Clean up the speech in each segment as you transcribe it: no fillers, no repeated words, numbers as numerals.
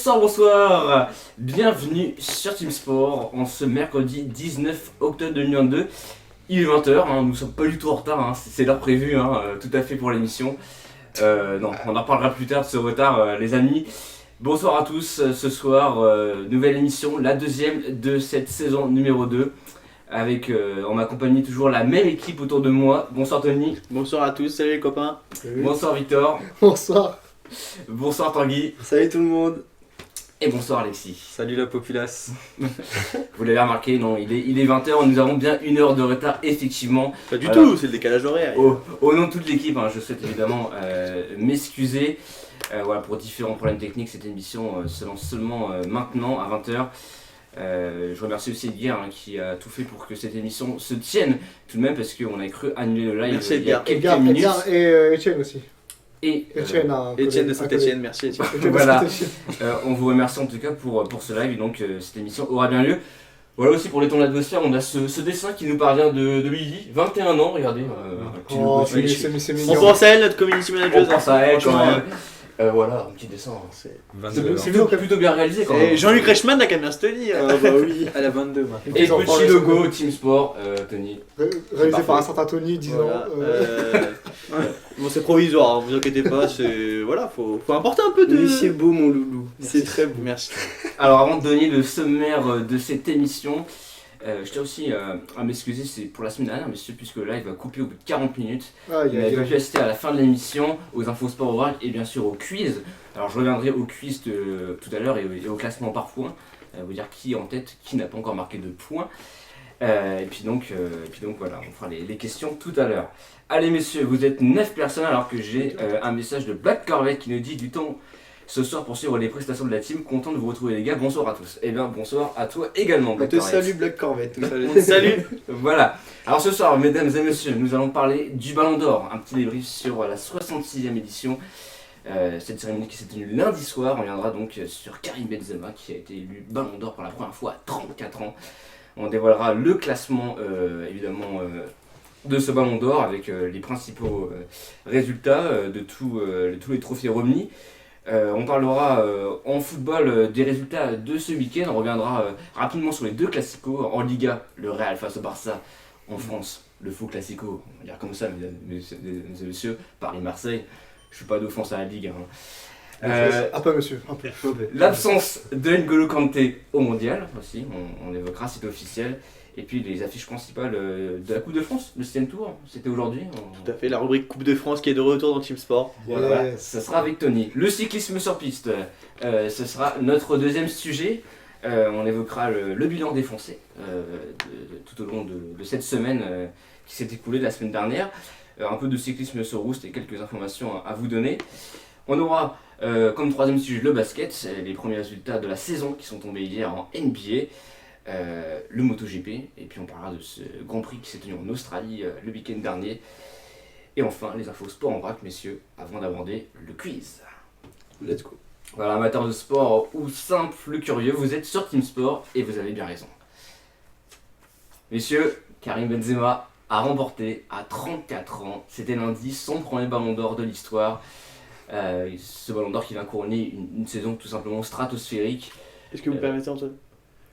Bonsoir, bienvenue sur Team Sport en ce mercredi 19 octobre 2022. Il est 20h, nous sommes pas du tout en retard, c'est l'heure prévue, tout à fait pour l'émission. Non, on en reparlera plus tard de ce retard, les amis. Bonsoir à tous, ce soir, nouvelle émission, la deuxième de cette saison numéro 2. Avec en ma compagnie toujours la même équipe autour de moi. Bonsoir Tony. Bonsoir à tous, salut les copains. Salut. Bonsoir Victor. Bonsoir. Bonsoir Tanguy. Salut tout le monde. Et bonsoir Alexis. Salut la populace. Vous l'avez remarqué, non, il est 20h, nous avons bien une heure de retard effectivement. Pas du Voilà. tout, c'est le décalage horaire. Au nom de toute l'équipe, je souhaite évidemment m'excuser. Voilà, pour différents problèmes techniques, cette émission se lance seulement maintenant à 20h. Je remercie aussi Edgar qui a tout fait pour que cette émission se tienne tout de même parce qu'on a cru annuler le live. Merci, il y a Edgar. quelques minutes. Edgar et Etienne aussi. Et Etienne, Etienne de Saint-Etienne, merci Etienne. Voilà. On vous remercie en tout cas pour ce live et donc cette émission aura bien lieu. Voilà aussi pour les temps de l'atmosphère, on a ce dessin qui nous parvient de Lily, 21 ans, regardez. Petit logo Oh, Twitch. c'est On mignon. pense à elle, notre community manager. On pense à elle quand même. Voilà, un petit dessin. C'est 22 plutôt bien réalisé quand même. Et Jean-Luc Reichmann n'a qu'à bien se tenir. Ah bah oui, elle a 22 maintenant. Et Petits enfants, petit les logo secondes. Team Sport, Tony. Réalisé Parfait. par un certain Tony, 10 Voilà. ans. Bon, c'est provisoire, vous inquiétez pas, c'est. Voilà, faut apporter un peu de. Oui, c'est beau mon loulou. Merci. C'est très beau. Merci. Alors avant de donner le sommaire de cette émission, je tiens aussi à m'excuser, c'est pour la semaine dernière, messieurs, puisque là il va couper au bout de 40 minutes. Aïe, Vous aïe, n'avez pas aïe. pu assister à la fin de l'émission, aux infos sport oracle et bien sûr au quiz. Alors je reviendrai au quiz tout à l'heure et au classement par points, vous dire qui est en tête, qui n'a pas encore marqué de points. Et puis donc voilà, on fera les questions tout à l'heure. Allez messieurs, vous êtes 9 personnes alors que j'ai un message de Black Corvette qui nous dit du temps ce soir pour suivre les prestations de la team. Content de vous retrouver les gars, bonsoir à tous. Et bien bonsoir à toi également On Black te Corvette. salue Black Corvette. Salut. Voilà. Alors ce soir, mesdames et messieurs, nous allons parler du Ballon d'Or. Un petit débrief sur la 66e édition. Cette cérémonie qui s'est tenue lundi soir. On reviendra donc sur Karim Benzema qui a été élu Ballon d'Or pour la première fois à 34 ans. On dévoilera le classement évidemment de ce Ballon d'Or avec les principaux résultats de tous les trophées remis. On parlera en football des résultats de ce week-end. On reviendra rapidement sur les deux classicos. En Liga, le Real face au Barça. En France, le faux classico, on va dire comme ça, mesdames et messieurs, Paris-Marseille. Je suis pas d'offense à la Ligue. Un peu, monsieur. Un peu. L'absence de N'Golo Kanté au mondial aussi, on évoquera, c'est officiel. Et puis les affiches principales de la Coupe de France, le 6ème tour, c'était aujourd'hui. Tout à fait, la rubrique Coupe de France qui est de retour dans Team Sport. Voilà, Yes. ça sera avec Tony. Le cyclisme sur piste, ce sera notre deuxième sujet. On évoquera le bilan des Français tout au long de cette semaine qui s'est écoulée la semaine dernière. Un peu de cyclisme sur route et quelques informations à vous donner. On aura comme troisième sujet le basket, les premiers résultats de la saison qui sont tombés hier en NBA. Le MotoGP, et puis on parlera de ce Grand Prix qui s'est tenu en Australie le week-end dernier. Et enfin, les infos sport en vrac, messieurs, avant d'aborder le quiz. Let's go. Voilà, amateur de sport ou simple curieux, vous êtes sur Team Sport et vous avez bien raison. Messieurs, Karim Benzema a remporté à 34 ans, c'était lundi, son premier ballon d'or de l'histoire. Ce ballon d'or qui vient couronner une saison tout simplement stratosphérique. Est-ce que vous me permettez, Antoine?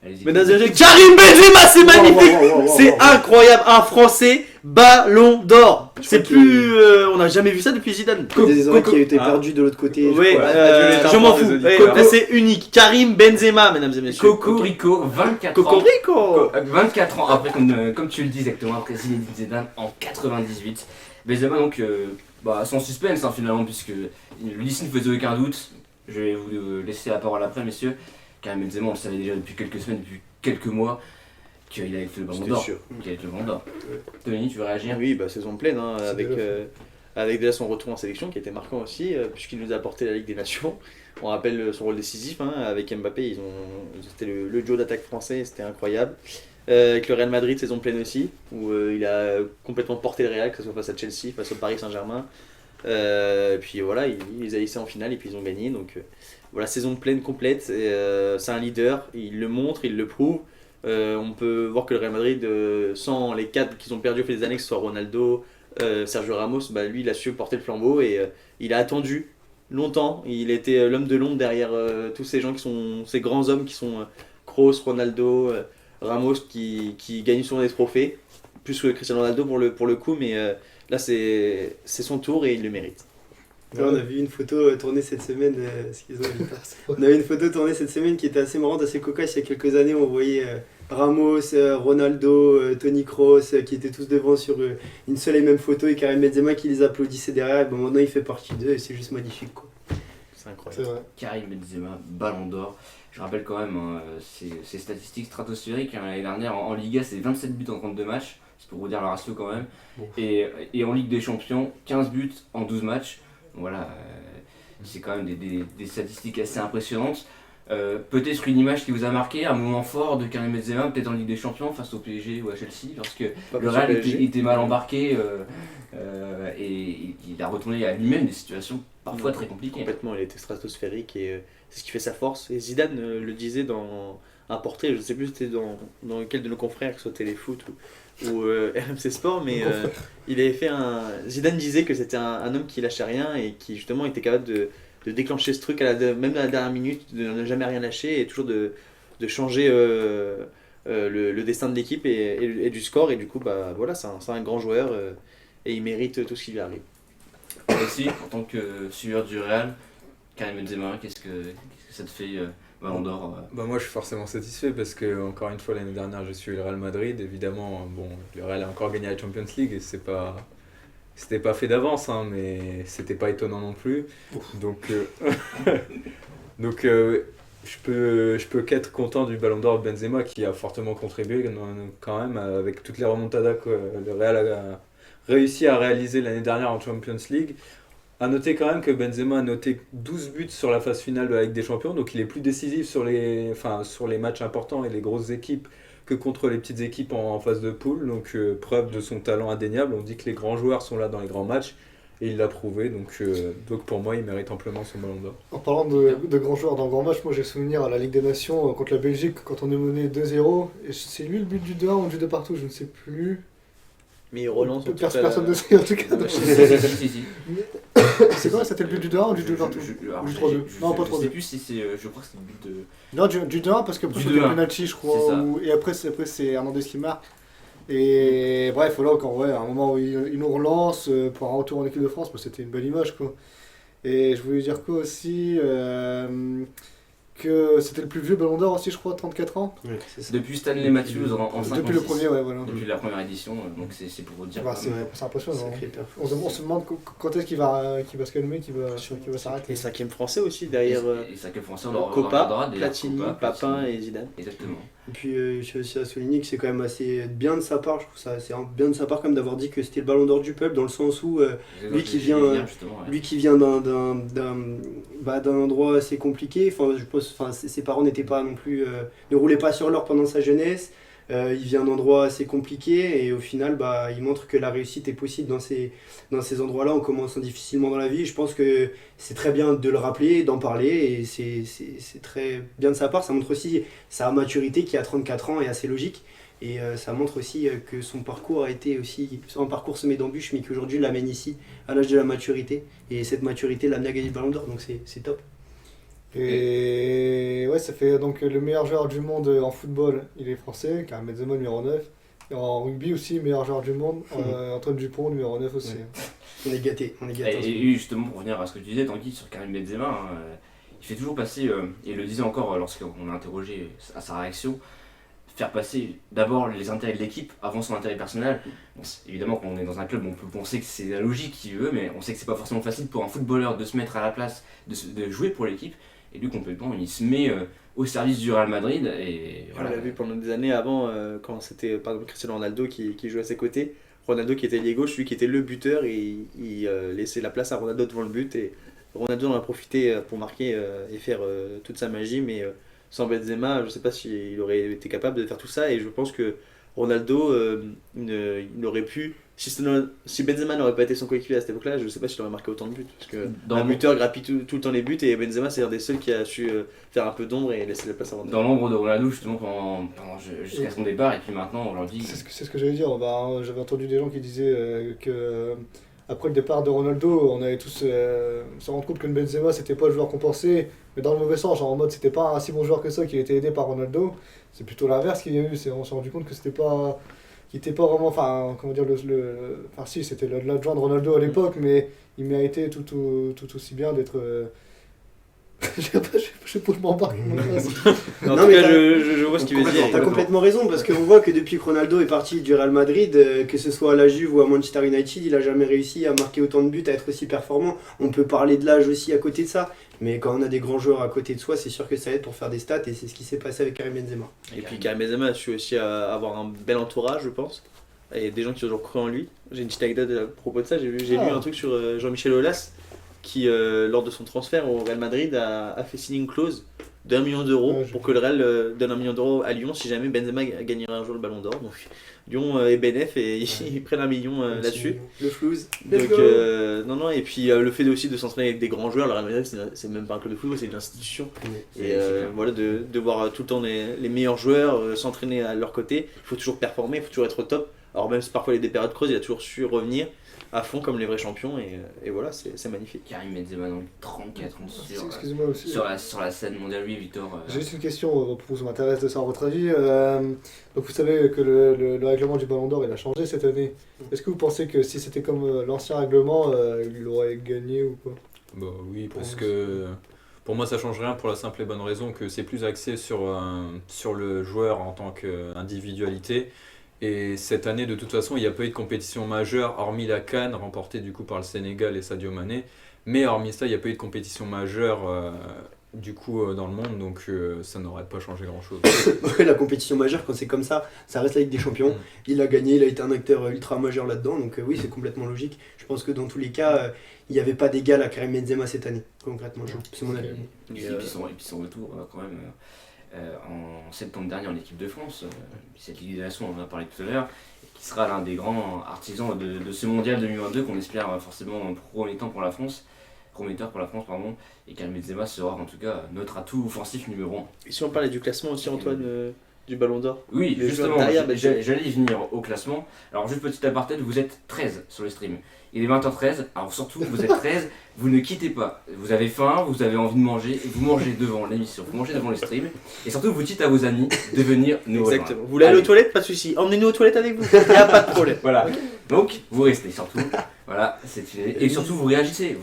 Allez-y. Mesdames et messieurs, Karim Benzema, c'est magnifique! C'est incroyable, un Français Ballon d'Or. C'est crois plus, on n'a jamais vu ça depuis Zidane. Désolé qui a été perdu de l'autre côté. Oui, je m'en fous. Là, c'est unique. Karim Benzema, mesdames et messieurs. Cocorico, 24 ans. Cocorico. 24 ans après, comme tu le dis exactement, après Zinedine Zidane en 98. Benzema donc, sans suspense finalement, puisque l'ici ne faisait aucun doute. Je vais vous laisser la parole après, messieurs. Karim Benzema, on le savait déjà depuis quelques semaines, depuis quelques mois, qu'il allait être le Ballon d'Or. sûr. Qu'il allait être le Ballon d'Or. Tony, tu veux réagir? Oui, saison pleine, C'est avec, de avec déjà son retour en sélection qui était marquant aussi, puisqu'il nous a apporté la Ligue des Nations. On rappelle son rôle décisif, avec Mbappé, c'était le duo d'attaque français, c'était incroyable. Avec le Real Madrid, saison pleine aussi, où il a complètement porté le Real, que ce soit face à Chelsea, face au Paris Saint-Germain. Puis voilà, ils les a hissés en finale et puis ils ont gagné. Donc voilà, saison pleine complète. C'est un leader, il le montre, il le prouve. On peut voir que le Real Madrid, sans les cadres qu'ils ont perdus au fil des années, que ce soit Ronaldo, Sergio Ramos, lui il a su porter le flambeau et il a attendu longtemps. Il était l'homme de l'ombre derrière tous ces gens qui sont ces grands hommes qui sont Kroos, Ronaldo, Ramos qui gagnent souvent des trophées, plus que Cristiano Ronaldo pour le coup, mais là c'est son tour et il le mérite. Là, on a vu une photo tournée cette semaine, on a vu une photo tournée cette semaine qui était assez marrante, assez cocasse. Il y a quelques années, on voyait Ramos, Ronaldo, Toni Kroos qui étaient tous devant sur une seule et même photo et Karim Benzema qui les applaudissait derrière. Et bon, maintenant, il fait partie d'eux et c'est juste magnifique, quoi. C'est incroyable. C'est vrai. Karim Benzema, Ballon d'Or. Je rappelle quand même ces statistiques stratosphériques. L'année dernière, en Liga, c'est 27 buts en 32 matchs. C'est pour vous dire le ratio quand même. Bon. Et en Ligue des Champions, 15 buts en 12 matchs. Voilà, c'est quand même des statistiques assez impressionnantes. Peut-être une image qui vous a marqué, un moment fort de Karim Benzema, peut-être en Ligue des Champions face au PSG ou à Chelsea, parce que le Real était mal embarqué et il a retourné à lui-même des situations parfois très compliquées. Complètement, il était stratosphérique et c'est ce qui fait sa force. Et Zidane le disait dans un portrait, je ne sais plus c'était dans lequel de nos confrères, que ce soit Téléfoot ou RMC Sport, mais il avait fait Zidane disait que c'était un homme qui lâchait rien et qui justement était capable de déclencher ce truc même à la dernière minute, de ne jamais rien lâcher et toujours de changer le destin de l'équipe et du score. Et du coup, bah, voilà, c'est un grand joueur et il mérite tout ce qui lui arrive. Aussi, en tant que suiveur du Real, Karim Benzema, qu'est-ce que ça te fait Ballon d'Or Bah moi je suis forcément satisfait parce que encore une fois l'année dernière j'ai suivi le Real Madrid. Évidemment bon, le Real a encore gagné la Champions League et c'était pas fait d'avance hein, mais c'était pas étonnant non plus. Donc je peux qu'être content du Ballon d'Or de Benzema qui a fortement contribué quand même avec toutes les remontadas que le Real a réussi à réaliser l'année dernière en Champions League. A noter quand même que Benzema a noté 12 buts sur la phase finale de la Ligue des Champions, donc il est plus décisif sur les matchs importants et les grosses équipes que contre les petites équipes en phase de poule, donc preuve de son talent indéniable. On dit que les grands joueurs sont là dans les grands matchs et il l'a prouvé, donc pour moi il mérite amplement son Ballon d'Or. En parlant de grands joueurs dans le grand match, moi j'ai souvenir à la Ligue des Nations contre la Belgique quand on est mené 2-0, et c'est lui le but du 2-1 ou du 2 partout, je ne sais plus. Mais il relance Personne ne sait en tout cas. Si. C'est quoi, c'était le but du 2-1 ou du 2 partout Alors, Ou du 3-2 Non, pas 3-2. Je sais plus si c'est. Je crois que c'est le but de. Non, du 2-1 parce que Du c'est 2-1. le penalty, je crois. C'est ça. Et après c'est Hernandez qui marque. Et bref, là, à un moment où il nous relance pour un retour en équipe de France, bah, c'était une belle image, quoi. Et je voulais dire quoi aussi que c'était le plus vieux Ballon d'Or aussi, je crois, 34 ans. Ouais, c'est ça. Depuis Stanley Matthews en 56. Depuis le premier, ouais, voilà. Depuis la première édition, donc c'est pour vous dire. Bah, c'est impressionnant. Sacré perf. On se demande quand est-ce qu'il va se calmer, qu'il va s'arrêter. Et 5e français aussi derrière Et ça que français, on Copa, regardera des Platini, Copa, Papin et Zidane. Exactement. Et puis je suis aussi à souligner que c'est quand même assez bien de sa part, je trouve ça assez bien de sa part comme d'avoir dit que c'était le Ballon d'Or du peuple, dans le sens où lui qui vient, justement, ouais. lui qui vient d'un endroit assez compliqué, ses parents n'étaient pas non plus, ne roulaient pas sur l'or pendant sa jeunesse, il vient d'un endroit assez compliqué et au final il montre que la réussite est possible dans ces endroits-là en commençant difficilement dans la vie. Je pense que c'est très bien de le rappeler, d'en parler et c'est très bien de sa part. Ça montre aussi sa maturité qui à 34 ans est assez logique et ça montre aussi que son parcours a été aussi un parcours semé d'embûches mais qu'aujourd'hui il l'amène ici à l'âge de la maturité et cette maturité l'a amené à gagner le Ballon d'Or, donc c'est top. Et ouais, ça fait donc le meilleur joueur du monde en football, il est français, Karim Benzema numéro 9. Et en rugby aussi, meilleur joueur du monde, Antoine Dupont numéro 9 aussi. Ouais. On est gâtés. Et justement, pour revenir à ce que tu disais, Tanguy, sur Karim Benzema, hein, il fait toujours passer, et il le disait encore lorsqu'on a interrogé à sa réaction, faire passer d'abord les intérêts de l'équipe avant son intérêt personnel. Bon, évidemment, quand on est dans un club, on peut penser que c'est la logique qu'il veut, mais on sait que c'est pas forcément facile pour un footballeur de se mettre à la place, de jouer pour l'équipe. Et lui, complètement, il se met au service du Real Madrid. Et On voilà. l'a vu pendant des années avant, quand c'était par exemple Cristiano Ronaldo qui jouait à ses côtés. Ronaldo qui était ailier gauche, lui qui était le buteur, et il laissait la place à Ronaldo devant le but. Et Ronaldo en a profité pour marquer et faire toute sa magie, mais sans Benzema, je ne sais pas s'il aurait été capable de faire tout ça. Et je pense que Ronaldo, il aurait pu. Si Benzema n'aurait pas été son coéquipier à cette époque-là, je ne sais pas s'il aurait marqué autant de buts. Parce que un buteur grappille tout le temps les buts et Benzema, c'est un des seuls qui a su faire un peu d'ombre et laisser la place à Ronaldo. Dans l'ombre de Ronaldo, justement, jusqu'à son départ, et puis maintenant, on leur dit. C'est ce que j'allais dire. J'avais entendu des gens qui disaient que après le départ de Ronaldo, on avait tous se rendre compte que Benzema c'était pas le joueur qu'on pensait, mais dans le mauvais sens, genre en mode c'était pas un si bon joueur que ça qui a été aidé par Ronaldo. C'est plutôt l'inverse qu'il y a eu. On s'est rendu compte que c'était pas, qu'il était pas vraiment, enfin comment dire enfin si c'était l'adjoint de Ronaldo à l'époque, mais il méritait tout aussi bien d'être. Je sais pas où je m'embarque. En Non, tout mais cas, t'as- je vois ce qu'il veut dire. T'as complètement raison, parce qu'on voit que depuis que Ronaldo est parti du Real Madrid, que ce soit à la Juve ou à Manchester United, il a jamais réussi à marquer autant de buts, à être aussi performant. On peut parler de l'âge aussi à côté de ça, mais quand on a des grands joueurs à côté de soi, c'est sûr que ça aide pour faire des stats, et c'est ce qui s'est passé avec Karim Benzema. Et puis Karim Benzema a su aussi avoir un bel entourage, je pense. Et des gens qui ont toujours cru en lui. J'ai une petite anecdote à propos de ça. J'ai lu un truc sur Jean-Michel Aulas qui, lors de son transfert au Real Madrid, a fait signer une clause d'1 million d'euros pour que le Real donne 1 million d'euros à Lyon si jamais Benzema gagnerait un jour le Ballon d'Or. Donc Lyon est bénéf et ils prennent 1 million là-dessus. Le flouze. Donc non, et puis le fait aussi de s'entraîner avec des grands joueurs, le Real Madrid c'est même pas un club de football, c'est une institution. Et voilà, de voir tout le temps les meilleurs joueurs s'entraîner à leur côté, il faut toujours performer, il faut toujours être au top. Alors même si parfois il y a des périodes creuses, il a toujours su revenir à fond comme les vrais champions et voilà, c'est magnifique. Karim Benzema, donc 34 ans Excusez-moi aussi. sur la scène mondiale. Oui, Victor. J'ai juste une question, pour vous, ça m'intéresse de savoir votre avis. Donc vous savez que le règlement du Ballon d'Or il a changé cette année. Est-ce que vous pensez que si c'était comme l'ancien règlement, il aurait gagné ou pas? Bah oui, parce que pour moi ça change rien pour la simple et bonne raison que c'est plus axé sur le joueur en tant qu'individualité. Et cette année, de toute façon, il n'y a pas eu de compétition majeure, hormis la CAN, remportée du coup par le Sénégal et Sadio Mané. Mais hormis ça, il n'y a pas eu de compétition majeure du coup dans le monde, donc ça n'aurait pas changé grand-chose. Ouais, la compétition majeure, quand c'est comme ça reste la Ligue des Champions. Il a gagné, il a été un acteur ultra majeur là-dedans, donc oui, c'est complètement logique. Je pense que dans tous les cas, il n'y avait pas d'égal à Karim Benzema cette année, concrètement. C'est mon avis. Et puis son retour quand même en septembre dernier en équipe de France, cette Ligue des Nations, on en a parlé tout à l'heure, qui sera l'un des grands artisans de ce mondial 2022 qu'on espère forcément prometteur pour la France, pardon, et Karim Benzema sera en tout cas notre atout offensif numéro 1. Et si on parlait du classement aussi, Antoine, du Ballon d'Or. Oui, Les justement, joueurs derrière, j'allais y venir au classement. Alors juste petit aparté, vous êtes 13 sur le stream. Il est 20h13, alors surtout vous êtes 13, vous ne quittez pas. Vous avez faim, vous avez envie de manger, vous mangez devant l'émission, vous mangez devant le stream, et surtout vous dites à vos amis de venir nous rejoindre. Exactement. Vous voulez aller aux toilettes? Pas de soucis. Emmenez-nous aux toilettes avec vous. Il n'y a pas de problème. Voilà, donc vous restez surtout. Voilà, et surtout vous réagissez,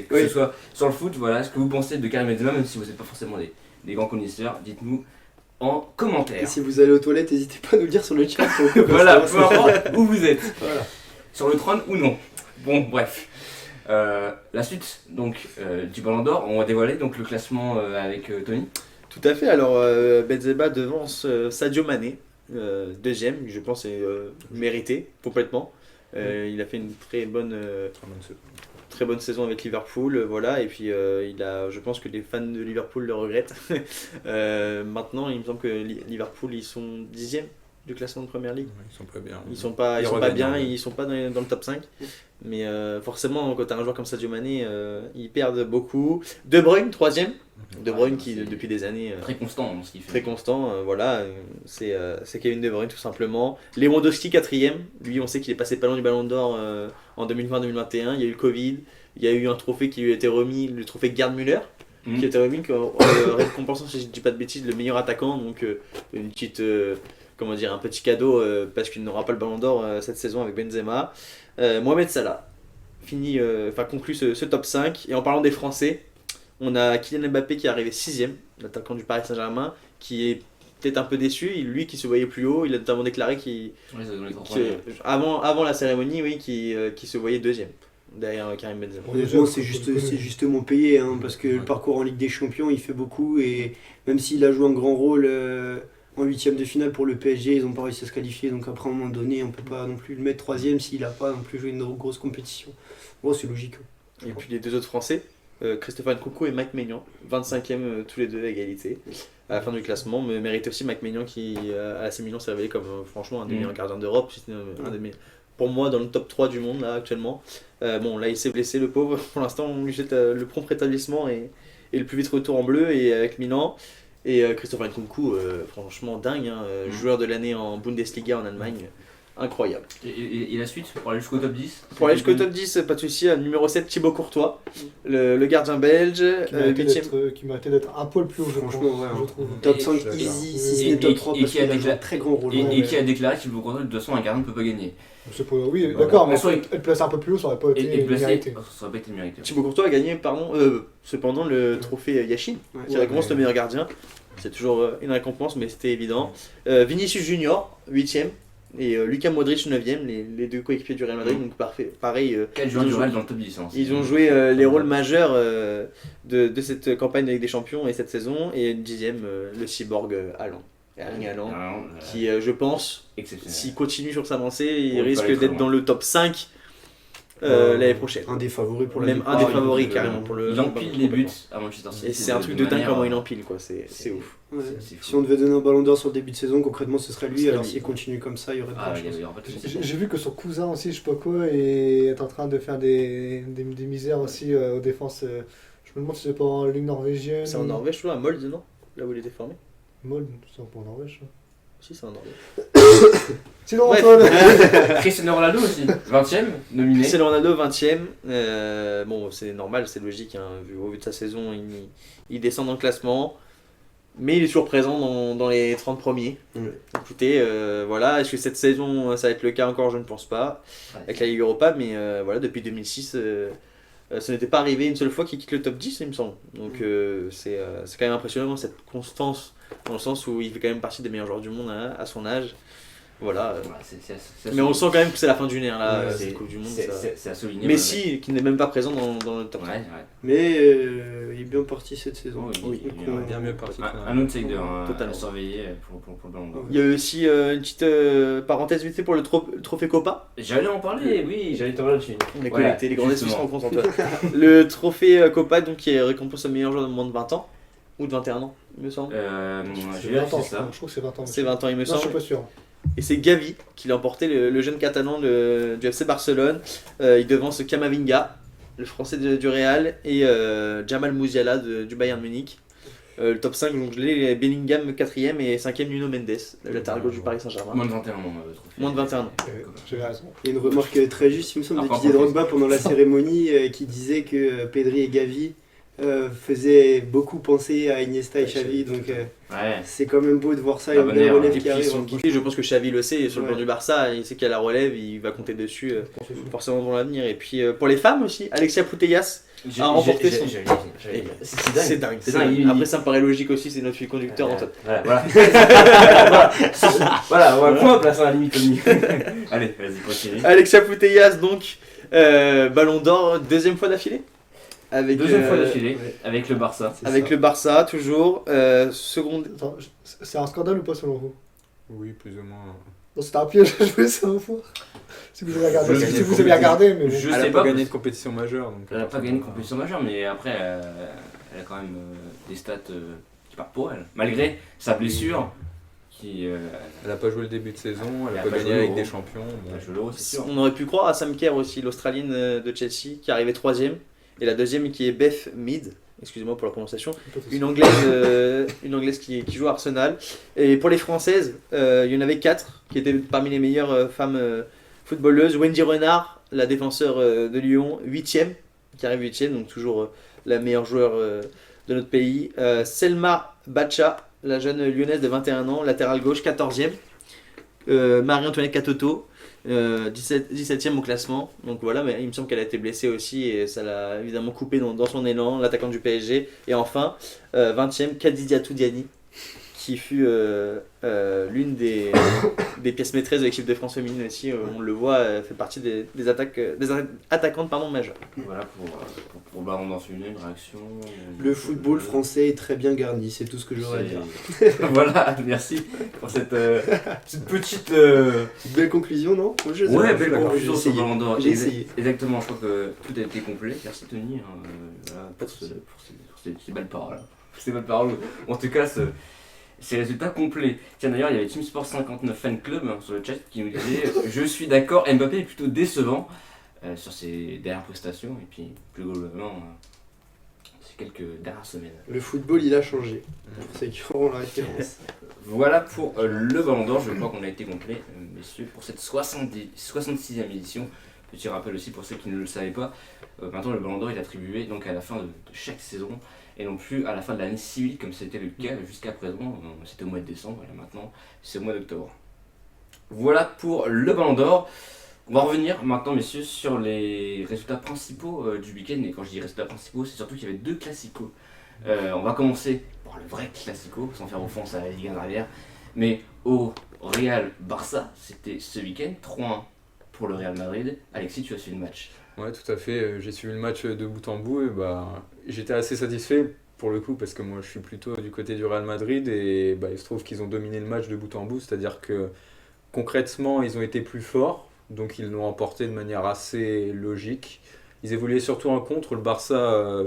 que ce soit sur le foot, voilà, ce que vous pensez de Karim Benzema, même si vous n'êtes pas forcément des grands connaisseurs, dites-nous en Et commentaire. si vous allez aux toilettes, n'hésitez pas à nous le dire sur le chat. Voilà, peu importe où vous êtes, Voilà. sur le trône ou non. Bon, bref. La suite donc du Ballon d'Or, on va dévoiler donc le classement avec Tony. Tout à fait. Alors Benzema devance Sadio Mané, deuxième, je pense, est mérité complètement. Il a fait une très bonne saison avec Liverpool, voilà, et puis je pense que les fans de Liverpool le regrettent. Maintenant, il me semble que Liverpool, ils sont 10e du classement de Première Ligue. Ils sont pas bien. Ils sont pas reviennent, bien, ouais. ils sont pas dans le top 5. Mais forcément, quand tu as un joueur comme Sadio Mané, ils perdent beaucoup. De Bruyne, 3e. De Bruyne qui, depuis des années, Très constant dans ce qu'il fait. très constant, voilà, c'est Kevin De Bruyne tout simplement. Lewandowski 4e, lui on sait qu'il est passé pas loin du Ballon d'Or en 2020-2021, il y a eu le Covid, il y a eu un trophée qui lui a été remis, le trophée Gerd Müller, qui a été remis en récompensant, si je dis pas de bêtises, le meilleur attaquant, donc une petite, un petit cadeau parce qu'il n'aura pas le Ballon d'Or cette saison avec Benzema. Mohamed Salah conclut ce top 5, et en parlant des Français, on a Kylian Mbappé qui est arrivé 6e, l'attaquant du Paris Saint-Germain, qui est peut-être un peu déçu, lui qui se voyait plus haut, il a notamment déclaré avant la cérémonie, oui, qui se voyait 2e, derrière Karim Benzema. Honnêtement, c'est justement payé, hein, parce que le parcours en Ligue des Champions, il fait beaucoup, et même s'il a joué un grand rôle en 8e de finale pour le PSG, ils n'ont pas réussi à se qualifier, donc après à un moment donné, on ne peut pas non plus le mettre 3e s'il n'a pas non plus joué une grosse compétition. Bon, c'est logique. Et puis les deux autres Français, Christophe Nkunku et Mike Maignan, 25e tous les deux à égalité à la fin du classement, mais mérite aussi Mike Maignan qui à l'AC Milan s'est révélé comme franchement un des meilleurs gardiens d'Europe, un des meilleurs, pour moi dans le top 3 du monde là actuellement. Bon là il s'est blessé le pauvre, pour l'instant on lui jette le prompt rétablissement et le plus vite retour en bleu et avec Milan. Et Christophe Nkunku, franchement dingue, hein, joueur de l'année en Bundesliga en Allemagne. incroyable. Et la suite pour aller jusqu'au top 10? Pour aller jusqu'au top 10, pas de souci. Numéro 7, Thibaut Courtois, le gardien belge. Qui méritait d'être un poil plus haut, Franchement, ouais, je trouve. Top 5 d'accord. easy, si ce n'est top 3, parce qu'il a joué un très grand rôle. Et qui a déclaré qu'il veut de toute façon un gardien ne peut pas gagner. Oui, Voilà. d'accord, mais Soit être placé un peu plus haut, ça aurait pas été Et placé, mérité. ça aurait pas été mérité. Thibaut Courtois a gagné cependant le trophée Yashin, qui récompense le meilleur gardien. C'est toujours une récompense, mais c'était évident. Vinicius Junior, 8ème. Et Luka Modric 9ème, les deux coéquipiers du Real Madrid, donc parfait. Pareil, Quel joueur du Real dans le top 10 hein, ils ont joué les rôles majeurs de cette campagne avec des champions et cette saison. Et 10ème, le cyborg Haaland. Erling Haaland, qui je pense, s'il continue sur sa lancée, il risque d'être dans le top 5 l'année prochaine. Un des favoris pour la Même un des favoris carrément pour le. Il empile les buts à Manchester City. Et c'est un truc de dingue comment il empile, quoi. C'est ouf. Ouais. C'est fou. Si on devait donner un ballon d'or sur le début de saison, concrètement ce serait lui. Ce serait Alors lui. s'il continue comme ça, il y aurait de Ah, grandes il chances. y aura pas de soucis. J'ai vu que son cousin aussi, je sais pas quoi, est en train de faire des misères aussi aux défenses. Je me demande si c'est pas en ligue norvégienne. C'est en Norvège, tu vois, à Molde, non? Là où il était formé? Molde, c'est pas en Norvège. Ça. Si, c'est en Norvège. Sinon, Bref. Antoine. Cristiano Ronaldo aussi, 20ème, nominé. Cristiano Ronaldo, 20ème. Bon, c'est normal, c'est logique, hein, au vu de sa saison, il descend dans le classement. Mais il est toujours présent dans les 30 premiers. Écoutez, voilà, est-ce que cette saison ça va être le cas encore? Je ne pense pas. Avec la Ligue Europa, mais voilà, depuis 2006, ça n'était pas arrivé une seule fois qu'il quitte le top 10, il me semble. Donc c'est quand même impressionnant cette constance, dans le sens où il fait quand même partie des meilleurs joueurs du monde à son âge. Voilà. Mais on sent quand même que c'est la fin d'une ère là, cette Coupe du Monde. C'est à souligner. Messi, qui n'est même pas présent dans le top 10. Ouais. Mais il est bien parti cette saison. Oui, Donc, il on- Bien mieux parti. Un outsider à Totalement. surveiller pour le ballon d'or. Il y a eu aussi une petite parenthèse vite fait pour le trophée Copa. J'allais en parler, oui, j'allais t'en parler dessus. On est Voilà, connectés, les grands esprits se justement. rencontrent Antoine. Le trophée Copa, donc, qui récompense le meilleur joueur de moins de 20 ans, ou de 21 ans, il me semble. Je C'est vais 20 vérifier ans, ça. je trouve que c'est 20 ans. C'est 20 ans, il me Non, je suis semble. pas sûr. Et c'est Gavi qui l'a emporté, le jeune catalan du FC Barcelone. Il devance Camavinga, le français du Real, et Jamal Musiala du Bayern Munich. Le top 5, donc je l'ai, Bellingham 4ème et 5ème Nuno Mendes, le latéral gauche du Paris Saint-Germain. Moins de 21 ans, le trophée. Moins de 21 ans. J'avais raison. Il y a une remarque très juste, il me semble, de Encore Didier plus. Drogba pendant la cérémonie qui disait que Pedri et Gavi faisaient beaucoup penser à Iniesta et Xavi. Donc Ouais. c'est quand même beau de voir ça, La une bonne belle ère, relève Et qui puis ils arrive. sont kiffés, je pense que Xavi le sait, sur le plan Ouais. du Barça, il sait qu'il y a la relève, il va compter dessus forcément dans l'avenir. Et puis pour les femmes aussi, Alexia Putellas a remporté son... C'est dingue, C'est dingue. Après ça me paraît logique aussi, c'est notre fil conducteur en top. Voilà. Voilà, on va point placer à la limite. Allez, vas-y, continue. Alexia Putellas donc, ballon d'or, deuxième fois d'affilée avec, Deuxième fois d'affilée, avec le Barça. avec le Barça toujours, seconde... Attends, c'est un scandale ou pas selon vous? Oui, plus ou moins. Non, c'était un piège à jouer ça une fois. Si vous avez regardé, Je- si vous avez regardé, mais bon. Je Elle sais a pas. pas gagné de compétition majeure. Donc Elle n'a pas gagné une compétition majeure, mais après, elle a quand même des stats qui partent pour elle. Malgré sa blessure, qui Elle a pas joué le début de saison, elle Elle a a pas pas gagné joué avec l'Euro. des champions. bon. a joué l'Euro, c'est sûr. On aurait pu croire à Sam Kerr aussi, l'Australienne de Chelsea, qui arrivait troisième, et la deuxième qui est Beth Mead, excusez-moi pour la prononciation, une anglaise qui joue à Arsenal. Et pour les françaises, il y en avait 4 qui étaient parmi les meilleures femmes footballeuses. Wendy Renard, la défenseur de Lyon, 8ème, qui arrive 8ème, donc toujours la meilleure joueur de notre pays. Selma Bacha, la jeune lyonnaise de 21 ans, latérale gauche, 14ème. Marie-Antoinette Katoto, 17ème au classement. Donc voilà, mais il me semble qu'elle a été blessée aussi et ça l'a évidemment coupé dans son élan, l'attaquant du PSG. Et enfin, 20ème, Khadija Toudiani, qui fut l'une des pièces maîtresses de l'équipe de France féminine aussi. On le voit, elle fait partie des attaquantes majeures. Voilà pour le ballon d'or féminin, une réaction. Le football français est très bien garni, c'est tout ce que j'aurais à dire. Voilà, merci pour cette petite. Belle conclusion, non? Moi, je sais Ouais, pas. belle D'accord, conclusion j'ai sur le essayé. ballon d'or. J'ai essayé. Exactement, je crois que tout a été complet. Merci Tony voilà, pour ces belles paroles. Ces belles paroles. En tout cas, ces résultats complets. Tiens, d'ailleurs, il y avait Team Sport 59 Fan Club sur le chat qui nous disait je suis d'accord, Mbappé est plutôt décevant sur ses dernières prestations. Et puis, plus globalement, ces quelques dernières semaines. Le football, il a changé. Pour ceux qui auront la référence. Voilà pour le Ballon d'Or, je crois qu'on a été complet, messieurs, pour cette 66e édition. Petit rappel aussi pour ceux qui ne le savaient pas, maintenant le Ballon d'Or est attribué donc à la fin de chaque saison et non plus à la fin de l'année civile comme c'était le cas jusqu'à présent. C'était au mois de décembre et là maintenant c'est au mois d'octobre. Voilà pour le Ballon d'Or. On va revenir maintenant, messieurs, sur les résultats principaux du week-end. Et quand je dis résultats principaux, c'est surtout qu'il y avait 2 classicos. On va commencer par le vrai classico, sans faire offense à la Ligue 1 derrière. Mais au Real Barça, c'était ce week-end, 3-1 pour le Real Madrid. Alexis, tu as suivi le match. Ouais, tout à fait. J'ai suivi le match de bout en bout et j'étais assez satisfait pour le coup parce que moi je suis plutôt du côté du Real Madrid et il se trouve qu'ils ont dominé le match de bout en bout, c'est-à-dire que concrètement ils ont été plus forts, donc ils l'ont emporté de manière assez logique. Ils évoluaient surtout en contre, le Barça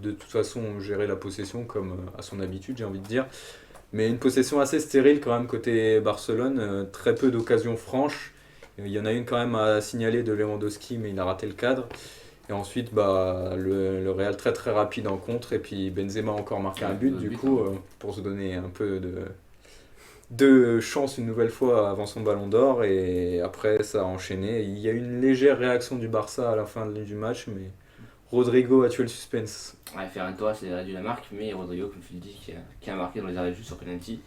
de toute façon gérait la possession comme à son habitude, j'ai envie de dire. Mais une possession assez stérile quand même côté Barcelone, très peu d'occasions franches. Il y en a une quand même à signaler de Lewandowski, mais il a raté le cadre. Et ensuite, le Real très très rapide en contre. Et puis Benzema a encore marqué un but, pour se donner un peu de chance une nouvelle fois avant son Ballon d'Or. Et après, ça a enchaîné. Il y a eu une légère réaction du Barça à la fin du match, mais Rodrigo a tué le suspense. Ouais, Ferran Torres a réduit la marque, mais Rodrigo, comme tu le dis, qui a marqué dans les arrêts de jeu sur penalty.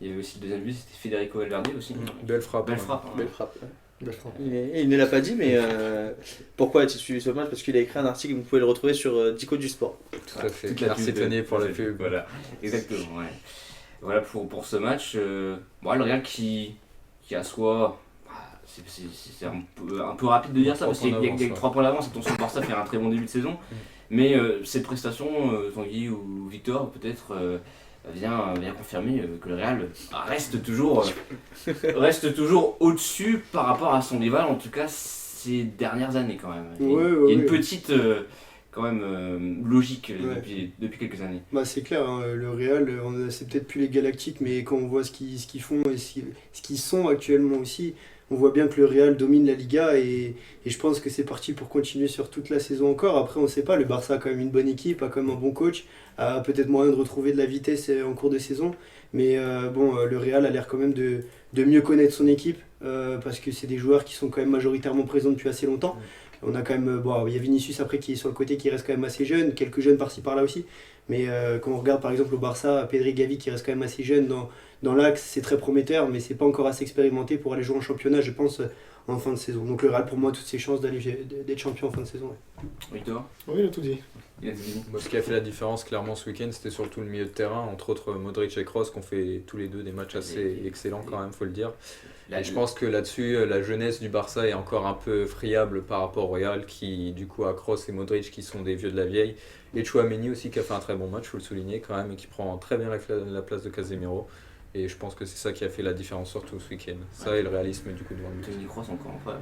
Il y avait aussi le deuxième but, c'était Federico Valverde aussi. Belle frappe. Belle frappe. Belle frappe. Belle frappe. Il ne l'a pas dit, mais pourquoi a-t-il suivi ce match? Parce qu'il a écrit un article, vous pouvez le retrouver sur Dico du Sport. Tout à fait. Toute la Merci pub Tony pour la pub. Voilà, exactement. Ouais. Voilà pour ce match. Le Real qui a soit. C'est un peu rapide de dire ça parce qu'il y a 3 points d'avance. Attention, le Barça fait un très bon début de saison. Mais cette prestation, Tanguy ou Victor, peut-être. Vient confirmer que le Real reste toujours au-dessus par rapport à son rival, en tout cas ces dernières années quand même. Il y a une petite quand même logique depuis quelques années. C'est clair, hein, le Real, c'est peut-être plus les Galactiques, mais quand on voit ce qu'ils font et ce qu'ils sont actuellement aussi, on voit bien que le Real domine la Liga et je pense que c'est parti pour continuer sur toute la saison encore. Après, on ne sait pas, le Barça a quand même une bonne équipe, a quand même un bon coach, a peut-être moyen de retrouver de la vitesse en cours de saison. Mais le Real a l'air quand même de mieux connaître son équipe parce que c'est des joueurs qui sont quand même majoritairement présents depuis assez longtemps. On a quand même, il y a Vinicius après qui est sur le côté qui reste quand même assez jeune, quelques jeunes par-ci par-là aussi. Mais quand on regarde par exemple au Barça, Pedri, Gavi qui reste quand même assez jeune dans l'axe, c'est très prometteur, mais c'est pas encore assez expérimenté pour aller jouer en championnat, je pense, en fin de saison. Donc le Real, pour moi, toutes ses chances d'être champion en fin de saison. Ouais. Victor ? Oui, il a tout dit. Ce qui a fait la différence clairement ce week-end, c'était surtout le milieu de terrain, entre autres Modric et Kroos, qui ont fait tous les deux des matchs assez excellents quand même, faut le dire. Et je pense que là-dessus, la jeunesse du Barça est encore un peu friable par rapport au Real, qui du coup a Kroos et Modric qui sont des vieux de la vieille. Et Tchouaméni aussi qui a fait un très bon match, faut le souligner quand même, et qui prend très bien la place de Casemiro. Et je pense que c'est ça qui a fait la différence surtout ce week-end. Ça et le réalisme du coup devant le but. Toni Kroos encore en preuve.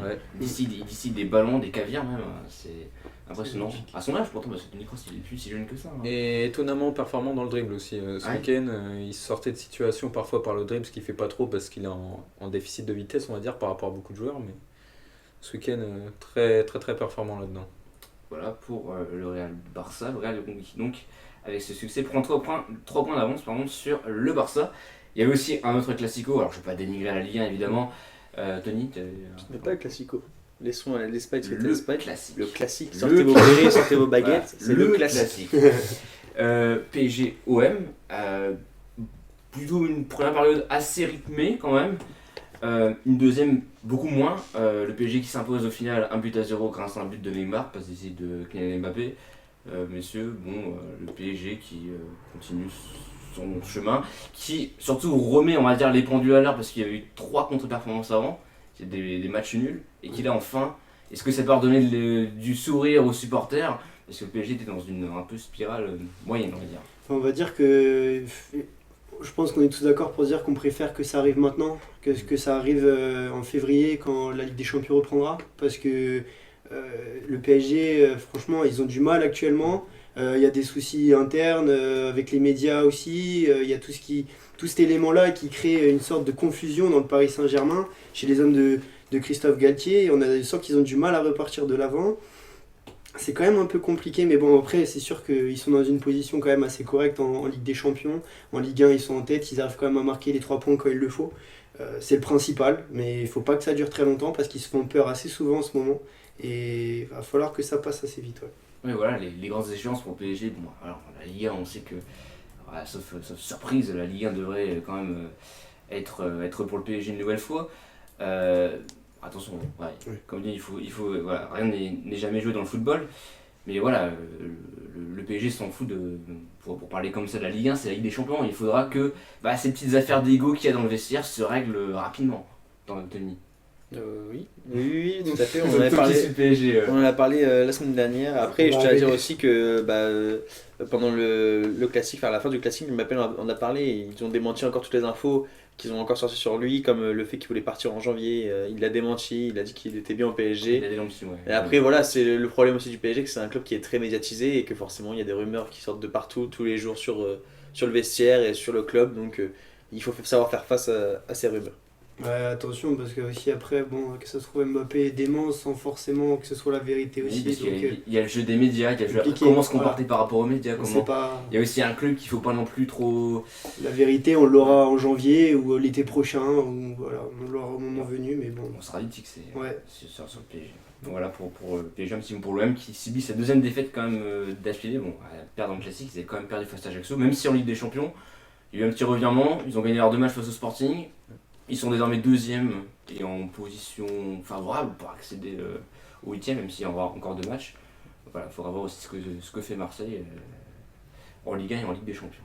Ouais. D'ici des ballons, des caviars même, c'est impressionnant. À son âge pourtant, parce que Toni Kroos il est plus si jeune que ça. Hein. Et étonnamment performant dans le dribble aussi. Ce week-end, il sortait de situations parfois par le dribble, ce qu'il fait pas trop parce qu'il est en déficit de vitesse on va dire par rapport à beaucoup de joueurs. Mais ce week-end, très très très performant là-dedans. Voilà pour le Real Barça. Le Real donc avec ce succès prend 3 points d'avance sur le Barça. Il y avait aussi un autre classico, alors je ne vais pas dénigrer la Ligue 1 évidemment. Tony, ce n'est pas le classico. Laissons l'Espagne faire le l'Espagne. classique. Le classique. Sortez vos bérets, sortez vos baguettes. Voilà, c'est le classique. PSG OM, plutôt une première période assez rythmée quand même. Une deuxième beaucoup moins. Le PSG qui s'impose au final 1-0 grâce à un but de Neymar, pas d'essai de Kylian Mbappé. Messieurs, le PSG qui continue son chemin, qui surtout remet on va dire les pendules à l'heure parce qu'il y a eu 3 contre-performances avant, c'est des matchs nuls, et qui là enfin, est-ce que ça peut redonner du sourire aux supporters parce que le PSG était dans une un peu spirale moyenne on va dire. On va dire que je pense qu'on est tous d'accord pour dire qu'on préfère que ça arrive maintenant, que ça arrive en février quand la Ligue des Champions reprendra, parce que le PSG, franchement, ils ont du mal actuellement. Il y a des soucis internes avec les médias aussi. Il y a tout cet élément-là qui crée une sorte de confusion dans le Paris Saint-Germain, chez les hommes de Christophe Galtier. On a sent qu'ils ont du mal à repartir de l'avant. c'est quand même un peu compliqué, mais bon, après, c'est sûr qu'ils sont dans une position quand même assez correcte en Ligue des Champions. En Ligue 1, ils sont en tête, ils arrivent quand même à marquer les 3 points quand il le faut. C'est le principal, mais il faut pas que ça dure très longtemps parce qu'ils se font peur assez souvent en ce moment. Et il va falloir que ça passe assez vite. Ouais. Oui, voilà, les grandes échéances pour le PSG. Bon, alors, la Ligue 1, on sait que, voilà, sauf surprise, la Ligue 1 devrait quand même être pour le PSG une nouvelle fois. Attention, ouais, Oui. comme dit, voilà, rien n'est jamais joué dans le football. Mais voilà, le PSG s'en fout pour parler comme ça de la Ligue 1, c'est la Ligue des Champions. Il faudra que ces petites affaires d'ego qu'il y a dans le vestiaire se règlent rapidement, Tony. Oui, tout à fait. On en avait parlé. Le PSG, On en a parlé la semaine dernière. Après, je tiens à dire aussi que pendant le classique, à la fin du classique, Mbappé en a parlé. Ils ont démenti encore toutes les infos qu'ils ont encore sorties sur lui, comme le fait qu'il voulait partir en janvier. Il l'a démenti, il a dit qu'il était bien au PSG. Il a des lampes, ouais. Et après, voilà, c'est le problème aussi du PSG, que c'est un club qui est très médiatisé et que forcément, il y a des rumeurs qui sortent de partout, tous les jours sur le vestiaire et sur le club. Donc, il faut savoir faire face à ces rumeurs. Ouais, attention, parce que aussi après, bon, que ça se trouve Mbappé est dément sans forcément que ce soit la vérité aussi. Oui, parce donc, il y a le jeu des médias, il y a le jeu compliqué, comment se comporter voilà. par rapport aux médias. on sait Comment... pas. Il y a aussi un club qu'il faut pas non plus trop. La vérité, on l'aura en janvier ou l'été prochain, ou voilà, on l'aura au moment venu, mais bon. On sera vite fixé Ouais. sur le PSG. Donc voilà pour le PSG, un petit mot pour l'OM qui subit sa deuxième défaite quand même d'affilée. Bon, perdre dans le classique, ils avaient quand même perdu face à Ajaccio, même si en Ligue des Champions, il y a eu un petit revirement, ils ont gagné leurs 2 matchs face au Sporting. Ils sont désormais deuxième et en position favorable pour accéder au 8ème, même s'il y aura encore 2 matchs. Voilà, il faudra voir aussi ce que fait Marseille en Ligue 1 et en Ligue des Champions.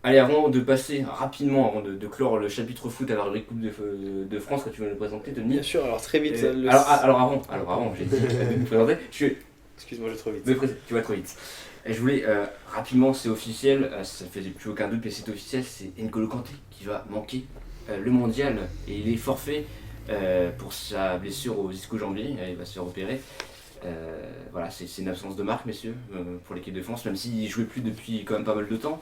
Allez, avant de passer rapidement, avant de clore le chapitre foot à la rubrique Coupe de France, quand tu veux nous présenter, Tony. Bien sûr, alors très vite. Alors avant, j'ai dit de nous présenter. Excuse-moi, je vais trop vite. Tu vas trop vite. Et je voulais rapidement, c'est officiel, ça faisait plus aucun doute, mais c'est officiel, c'est N'Golo Kanté qui va manquer le mondial et il est forfait pour sa blessure au ischio-jambier, il va se faire opérer. Voilà, c'est une absence de marque, messieurs, pour l'équipe de France, même s'il jouait plus depuis quand même pas mal de temps.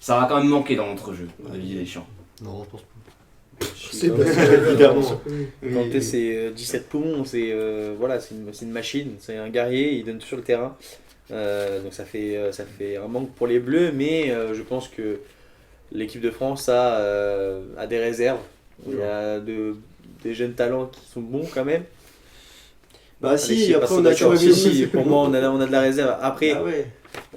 Ça va quand même manquer dans l'entrejeu de Didier Deschamps. Non, je pense pas. C'est évidemment. Kanté, c'est 17 poumons, c'est une machine, c'est un guerrier, il donne tout sur le terrain. Donc ça fait un manque pour les Bleus, mais je pense que l'équipe de France a des réserves. Il y a des jeunes talents qui sont bons quand même. Bah si, Alexis, après pas on a d'accord. toujours Si, pour moi on a de la réserve. Après, Ah ouais.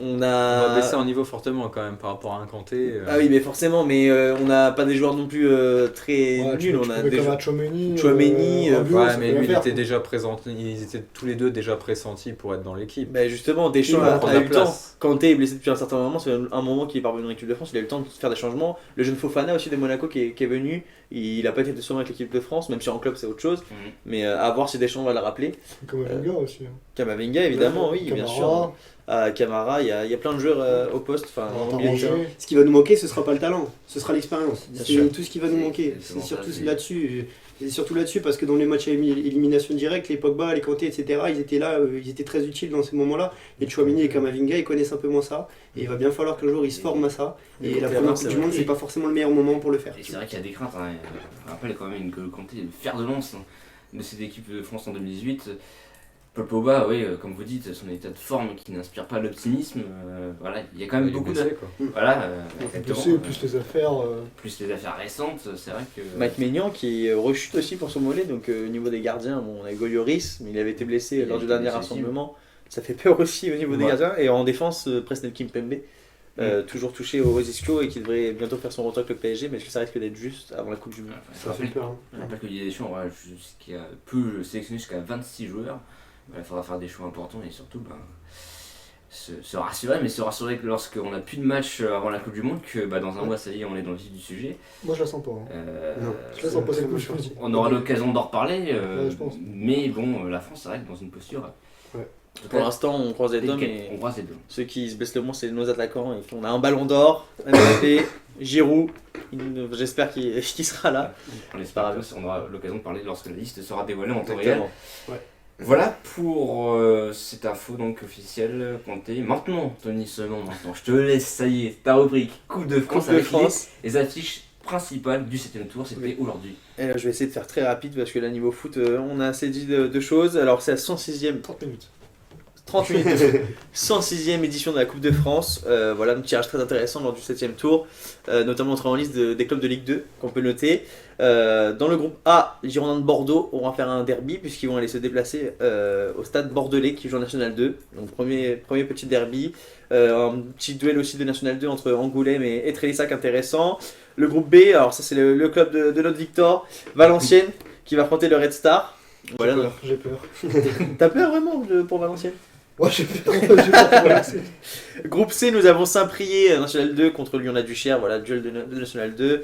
on On a. va baisser en niveau fortement quand même par rapport à un Kanté. Ah oui, mais forcément, mais on n'a pas des joueurs non plus très nuls. On a des comme joueurs. un Chouameni. Chouameni, Ouais, mais lui il était déjà présent, ils étaient tous les deux déjà pressentis pour être dans l'équipe. Bah justement, Deschamps Il va a prendre eu la le temps. place. Kanté est blessé depuis un certain moment, c'est un moment qu'il est parvenu dans l'équipe de France, il a eu le temps de faire des changements. Le jeune Fofana aussi de Monaco qui est venu, il n'a pas été souvent avec l'équipe de France, même si en club c'est autre chose. Mais à voir si Deschamps va le rappeler. Comme Wenger aussi. Kamavinga évidemment, oui, bien sûr. Camara, il y a plein de joueurs au poste. Enfin, en milieu de terrain. Ce qui va nous manquer, ce sera pas le talent, ce sera l'expérience. Bien C'est sûr. tout ce qui va nous manquer. C'est C'est surtout l'avantage, là-dessus. Et surtout là-dessus, parce que dans les matchs à élimination directe, les Pogba, les Kanté, etc., ils étaient là, ils étaient très utiles dans ces moments-là. Et Chouameni et Kamavinga, ils connaissent un peu moins ça. Et il va bien falloir qu'un jour ils se forment à ça. Et la première Coupe du Monde, c'est pas forcément le meilleur moment pour le faire. Et c'est vrai qu'il y a des craintes. Hein. Je rappelle quand même N'Golo Kanté, le fer de lance de cette équipe de France en 2018. Paul Pogba, oui, comme vous dites, son état de forme qui n'inspire pas l'optimisme. Voilà, il y a quand même Il est beaucoup blessé, de. quoi. Voilà, exactement. Plus les affaires. Plus les affaires récentes, c'est vrai que. Mike Maignan qui rechute aussi pour son mollet, donc au niveau des gardiens, bon, on a Hugo Lloris, mais il avait été blessé Il lors a du été dernier blessé aussi. rassemblement. Ça fait peur aussi au niveau des Ouais. gardiens. Et en défense, Presnel Kimpembe, toujours touché au ischio et qui devrait bientôt faire son retour avec le PSG, mais est-ce que ça risque d'être juste avant la Coupe du Monde? Je Ça fait rappelle, peur. Hein. je rappelle que Didier Deschamps peut sélectionner jusqu'à 26 joueurs. Il faudra faire des choix importants et surtout se rassurer, mais se rassurer que lorsqu'on n'a plus de match avant la Coupe du Monde, que dans un mois, ça y est, on est dans le vif du sujet. Moi je la sens pas. Hein. Non. Je la sens pas, c'est C'est cool, moi, je pense. On aura l'occasion d'en reparler, Ouais, je pense. mais bon, la France, c'est vrai que dans une posture. Ouais. en tout Pour cas, l'instant, on croise les doigts, délicate. mais On croise les deux. ceux qui se blessent le moins, c'est nos attaquants. Et on a un ballon d'or, Mbappé, Giroud, j'espère qu'il sera là. On espère tous, on aura l'occasion de parler lorsque la liste sera dévoilée en temps réel. Exactement. Voilà pour cette info donc officielle Kanté. Maintenant, Tony, seulement maintenant, je te laisse, ça y est, ta rubrique Coupe de France Coupe de avec France. les affiches principale du 7ème tour, c'était aujourd'hui. Et là, je vais essayer de faire très rapide parce que là, niveau foot, on a assez dit de choses. Alors, c'est la 106e, 30 minutes. 30 minutes, 106e édition de la Coupe de France. Voilà, un tirage très intéressant lors du 7ème tour, notamment entrée en liste des clubs de Ligue 2 qu'on peut noter. Dans le groupe A, les Girondins de Bordeaux auront à faire un derby puisqu'ils vont aller se déplacer au stade bordelais qui joue en National 2. Donc, premier petit derby. Un petit duel aussi de National 2 entre Angoulême et Trélissac intéressant. Le groupe B, alors ça c'est le club de notre Victor, Valenciennes, qui va affronter le Red Star. Voilà, J'ai peur. t'as peur vraiment pour Valenciennes? Ouais, j'ai peur. J'ai peur pour l'accès. Groupe C, nous avons Saint-Priest National 2 contre Lyon-la-Duchère, voilà, duel de National 2.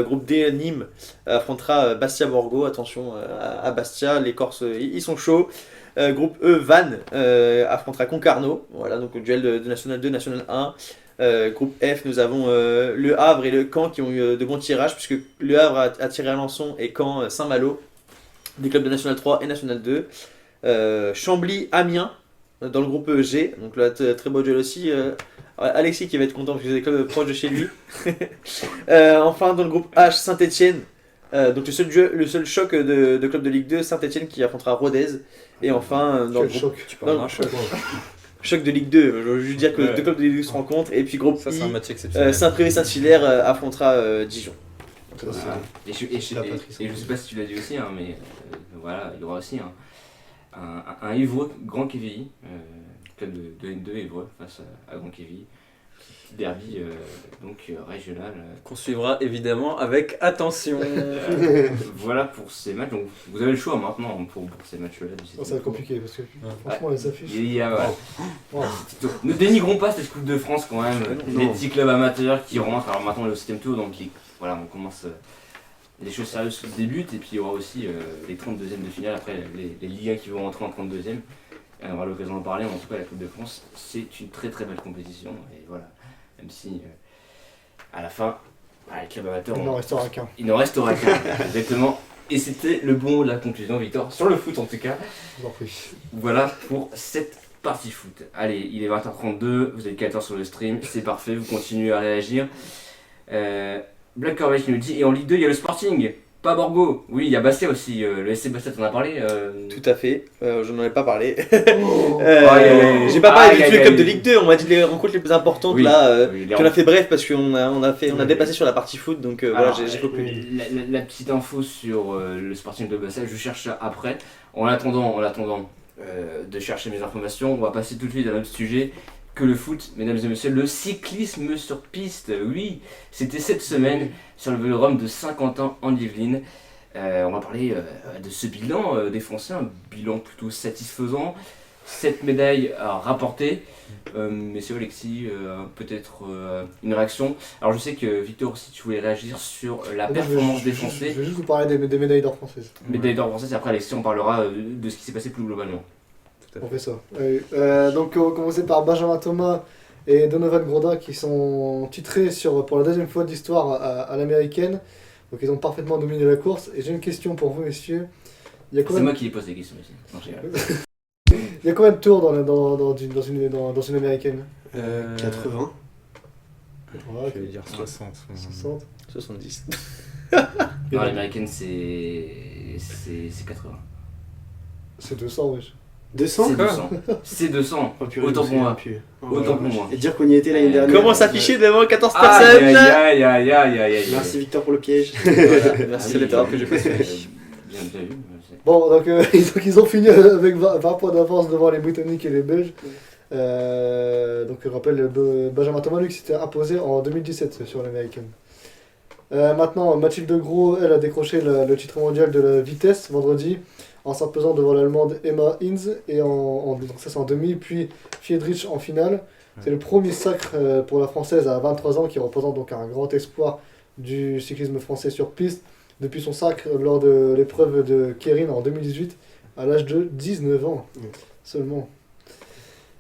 Groupe D, Nîmes affrontera Bastia-Borgo, attention à Bastia, les Corses ils sont chauds. Groupe E, Vannes affrontera Concarneau, voilà, donc duel de National 2, National 1. Groupe F, nous avons Le Havre et le Caen qui ont eu de bons tirages, puisque Le Havre a tiré Alençon et Caen Saint-Malo, des clubs de National 3 et National 2. Chambly, Amiens, dans le groupe G, donc là très beau duel aussi. Alexis qui va être content parce que c'est des clubs proches de chez lui. Enfin, dans le groupe H, Saint-Etienne. Donc le seul choc de club de Ligue 2, Saint-Etienne qui affrontera Rodez. Et enfin, dans le Quel groupe choc. Tu parles d'un Non. choc. choc de Ligue 2, je veux juste dire que Ouais. deux clubs de Ligue 2 se rencontrent. Et puis groupe Ça, c'est I, un match exceptionnel. Saint-Priest-Saint-Hilaire affrontera Dijon. Ça, c'est- Voilà. Et je La patrie, et je sais pas si tu l'as dit aussi, hein, mais voilà, il y aura aussi un Évreux Grand Quevilly, club de N2 Évreux face à Grand Quevilly. Petit derby régional. Qu'on suivra évidemment avec attention. Voilà pour ces matchs. Donc, vous avez le choix maintenant pour ces matchs-là. Oh, ça va être compliqué parce que franchement, les affiches. Il y a, voilà. Wow. Ne dénigrons pas cette Coupe de France quand même. Non. Les petits clubs amateurs qui rentrent. Alors maintenant, le 7ème tour, donc voilà, on commence. Les choses sérieuses qui débutent. Et puis il y aura aussi les 32e de finale. Après, les Ligue 1 qui vont rentrer en 32e. Et on aura l'occasion d'en parler. Mais en tout cas, la Coupe de France, c'est une très très belle compétition. Et voilà. Même si à la fin, les clubs amateurs, Il n'en restera qu'un. il n'en restera qu'un. Exactement. Et c'était le bon mot de la conclusion, Victor, sur le foot en tout cas. Je vous en prie. Voilà pour cette partie foot. Allez, il est 20h32, vous avez 14 sur le stream, c'est parfait, vous continuez à réagir. Black Corvette qui nous dit, et en Ligue 2, il y a le Sporting, pas Borgo. Oui, il y a Bastia aussi, le SC Bastia, t'en as parlé Tout à fait, je n'en ai pas parlé. Oh. J'ai pas parlé de tous les clubs de Ligue. Ligue 2, on m'a dit les rencontres les plus importantes Oui, là. oui, Qu'on a fait bref parce qu'on a dépassé sur la partie foot, donc voilà, Alors, j'ai coupé. la petite info sur le Sporting de Bastia, je cherche ça après. En attendant de chercher mes informations, on va passer tout de suite à notre sujet que le foot, mesdames et messieurs, le cyclisme sur piste. Oui, c'était cette semaine sur le vélodrome de Saint-Quentin en Yvelines. On va parler de ce bilan des Français, un bilan plutôt satisfaisant. 7 médailles rapportées. Messieurs, Alexis, peut-être une réaction. Alors je sais que Victor aussi, tu voulais réagir sur la performance des Français. Je vais juste vous parler des médailles d'or françaises. Médaille d'or française, et après Alexis, on parlera de ce qui s'est passé plus globalement. Tout à On fait. fait ça. Donc on va commencer par Benjamin Thomas et Donovan Grodin qui sont titrés pour la deuxième fois de l'histoire à l'américaine. Donc ils ont parfaitement dominé la course. Et j'ai une question pour vous, messieurs. Il y a C'est combien, moi qui les pose des questions ici. Non, je rigole. il y a combien de tours dans une américaine 80. Ouais, Je vais dire 60. 60. 70. Non, l'américaine, c'est 80. C'est 200, wesh. 200 C'est 200. C'est 200. Oh, purée, Autant je me pour moi. souviens plus. Autant pour moi. Et dire qu'on y était l'année dernière. Comment s'afficher devant 14 Aïe, personnes aïe, aïe, aïe, aïe, aïe, aïe. Merci Victor pour le piège. Voilà. Merci, Ah oui, l'erreur que j'ai pas suivie. Bien vu. Bon, donc ils ont fini avec 20 points d'avance devant les Britanniques et les Belges. Donc je rappelle, Benjamin Thomas, lui, qui s'était imposé en 2017 sur l'américaine. Maintenant, Mathilde Gros, elle a décroché le titre mondial de la vitesse vendredi en s'imposant devant l'allemande Emma Hinz, et donc ça c'est en demi, puis Friedrich en finale. C'est le premier sacre pour la française à 23 ans, qui représente donc un grand espoir du cyclisme français sur piste, depuis son sacre lors de l'épreuve de Kérine en 2018, à l'âge de 19 ans seulement.